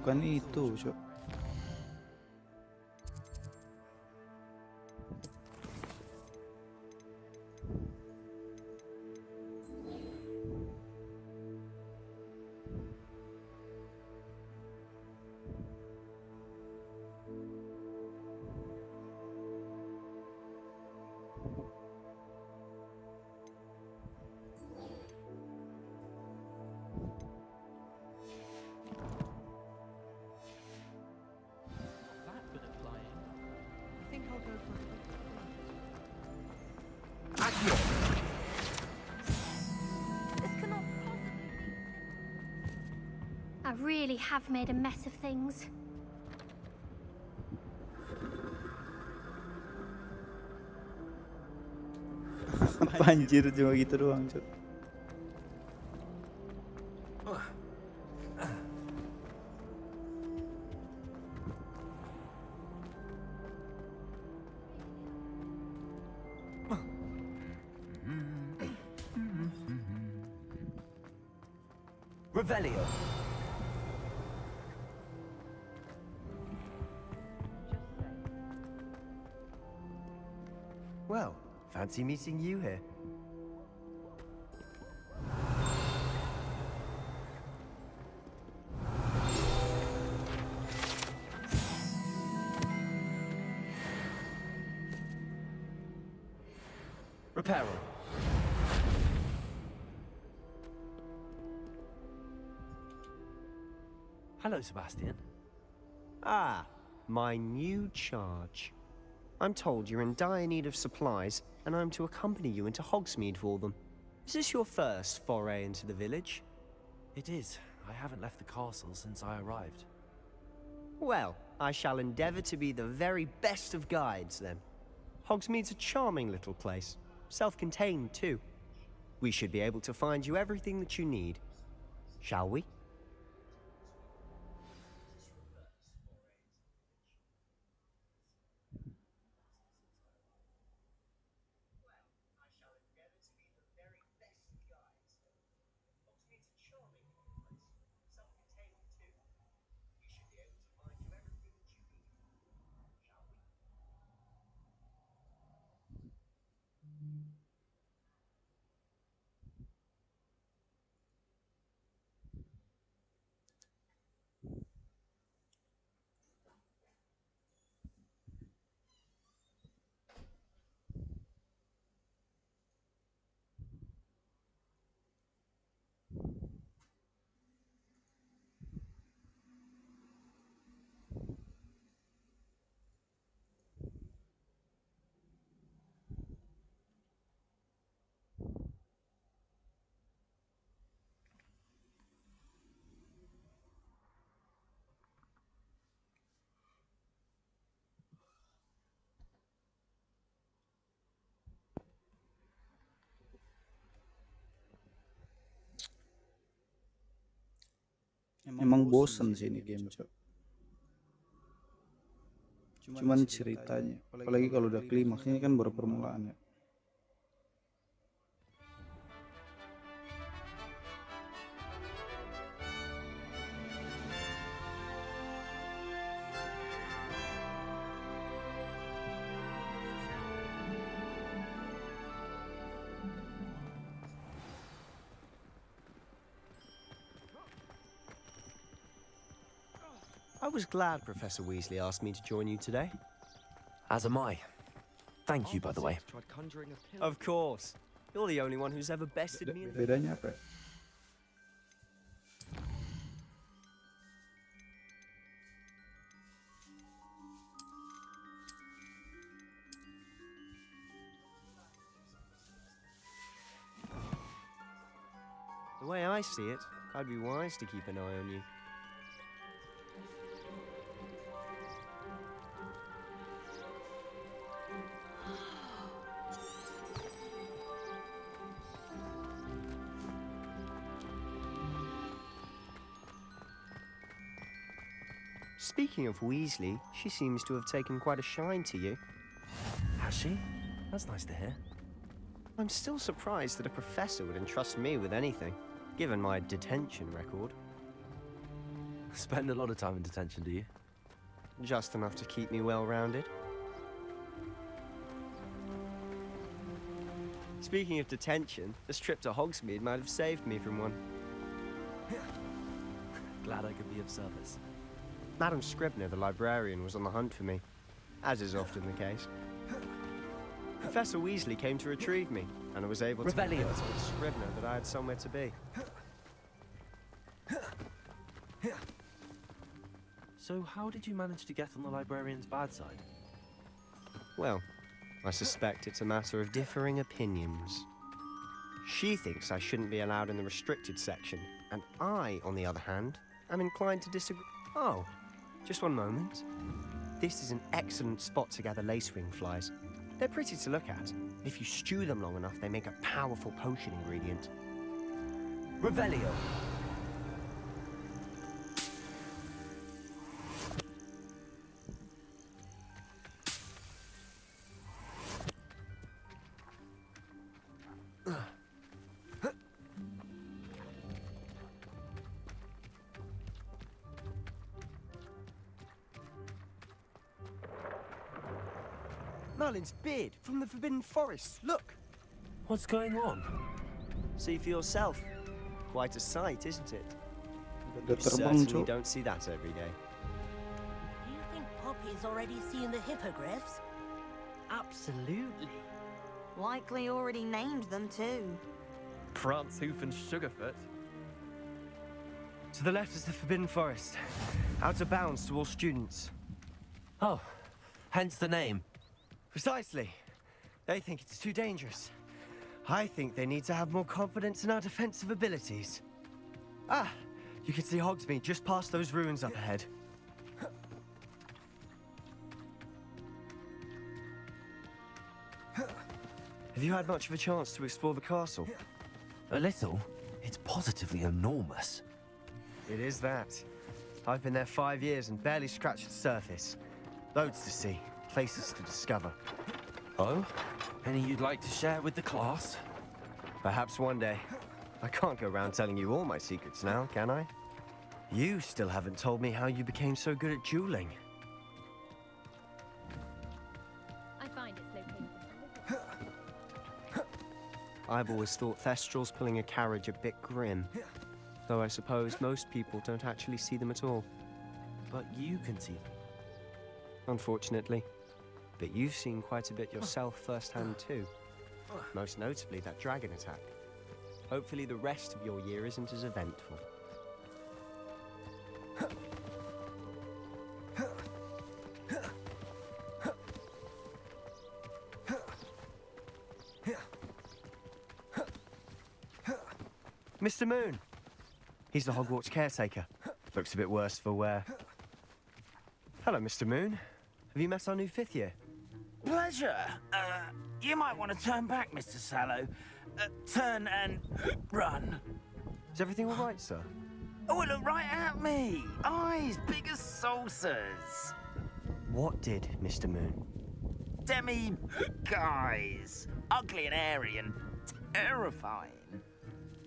Bukan itu, Cok. I really have made a mess of things. Banjir cuma gitu doang, Cok. Revelio. Well, fancy meeting you here. Reparo. Hello, Sebastian. Ah, my new charge. I'm told you're in dire need of supplies, and I'm to accompany you into Hogsmeade for them. Is this your first foray into the village? It is. I haven't left the castle since I arrived. Well, I shall endeavour to be the very best of guides, then. Hogsmeade's a charming little place. Self-contained, too. We should be able to find you everything that you need. Shall we? Emang bosen sih ini game, Cok. Cuman ceritanya, apalagi kalau udah klimaks, ini kan baru permulaan ya. I was glad Professor Weasley asked me to join you today. As am I. Thank you, by the way. Of course. You're the only one who's ever bested me in... Bedanya apa? The way I see it, I'd be wise to keep an eye on you. Speaking of Weasley, she seems to have taken quite a shine to you. Has she? That's nice to hear. I'm still surprised that a professor would entrust me with anything, given my detention record. Spend a lot of time in detention, do you? Just enough to keep me well-rounded. Speaking of detention, this trip to Hogsmeade might have saved me from one. Glad I could be of service. Madam Scribner, the librarian, was on the hunt for me, as is often the case. Professor Weasley came to retrieve me, and I was able to convince Miss Scribner that I had somewhere to be. So how did you manage to get on the librarian's bad side? Well, I suspect it's a matter of differing opinions. She thinks I shouldn't be allowed in the restricted section, and I, on the other hand, am inclined to disagree. Oh, just one moment. This is an excellent spot to gather lacewing flies. They're pretty to look at. If you stew them long enough, they make a powerful potion ingredient. Revelio. Merlin's beard from the Forbidden Forest. Look. What's going on? See for yourself. Quite a sight, isn't it? Udah You terbang, certainly Cuk. don't see that every day. Do you think Poppy's already seen the hippogriffs? Absolutely. Likely already named them too. Prance, Hoof, and Sugarfoot. To the left is the Forbidden Forest. Out of bounds to all students. Oh, hence the name. Precisely. They think it's too dangerous. I think they need to have more confidence in our defensive abilities. Ah, you can see Hogsmeade just past those ruins up ahead. Have you had much of a chance to explore the castle? A little. It's positively enormous. It is that. I've been there 5 years and barely scratched the surface. Loads to see, places to discover. Oh? Any you'd like to share with the class? Perhaps one day. I can't go around telling you all my secrets now, can I? You still haven't told me how you became so good at dueling. I find it's located. I've always thought Thestrals pulling a carriage a bit grim. Though I suppose most people don't actually see them at all. But you can see them. Unfortunately. But you've seen quite a bit yourself firsthand too. Most notably that dragon attack. Hopefully the rest of your year isn't as eventful. Mr. Moon! He's the Hogwarts caretaker. Looks a bit worse for wear. Hello, Mr. Moon. Have you met our new 5th year? Pleasure. You might want to turn back, Mr. Sallow. Turn and run. Is everything all right, sir? Oh, look right at me. Eyes big as saucers. What did Mr. Moon? Guys. Ugly and airy and terrifying.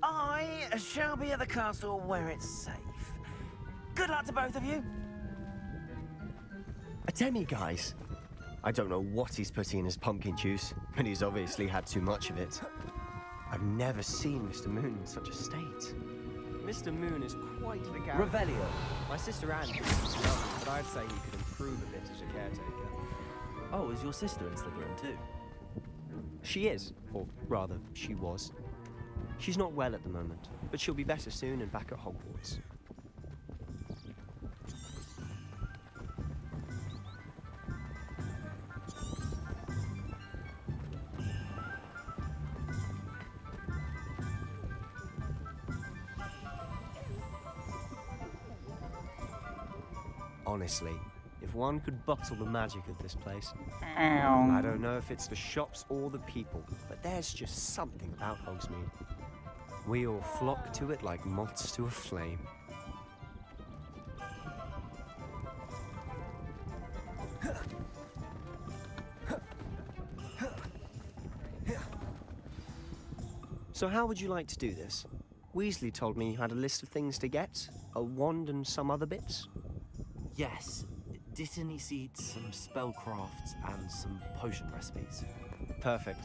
I shall be at the castle where it's safe. Good luck to both of you. A demi-guise? I don't know what he's putting in his pumpkin juice, but he's obviously had too much of it. I've never seen Mr. Moon in such a state. Mr. Moon is quite the character. Revelio. My sister Anne thinks he's lovely, but I'd say he could improve a bit as a caretaker. Oh, is your sister in Slytherin too? She is, or rather, she was. She's not well at the moment, but she'll be better soon and back at Hogwarts. Honestly, if one could bottle the magic of this place. I don't know if it's the shops or the people, but there's just something about Hogsmeade. We all flock to it like moths to a flame. So how would you like to do this? Weasley told me you had a list of things to get, a wand and some other bits. Yes. Dittany seeds, some spellcrafts, and some potion recipes. Perfect.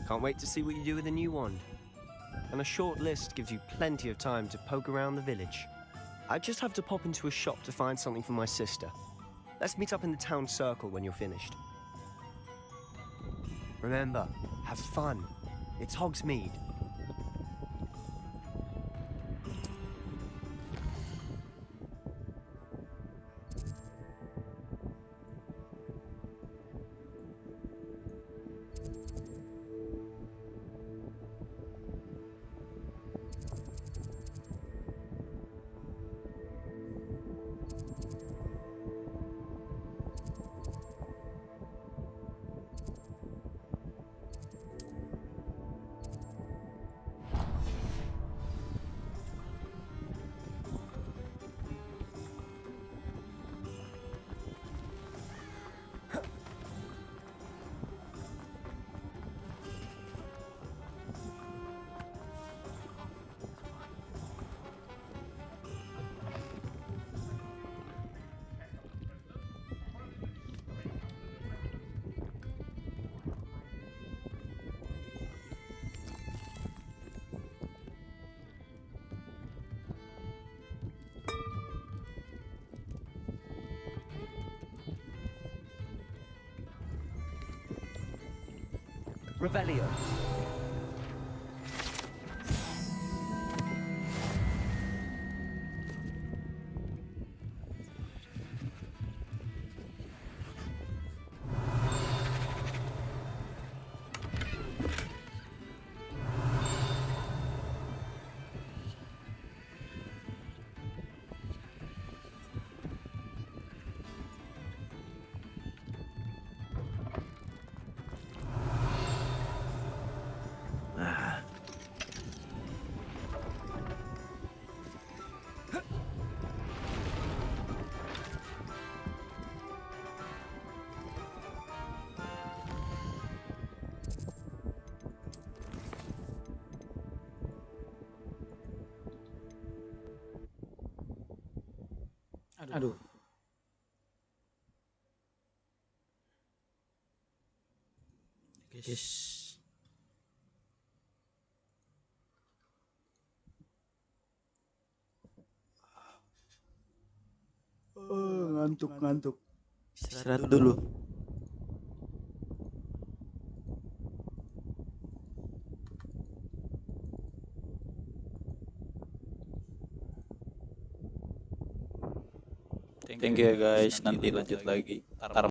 Can't wait to see what you do with the new wand. And a short list gives you plenty of time to poke around the village. I just have to pop into a shop to find something for my sister. Let's meet up in the town circle when you're finished. Remember, have fun. It's Hogsmeade. Revelio. Aduh. Guys. Ngantuk. Istirahat dulu. Thank you ya guys, nanti lanjut lagi.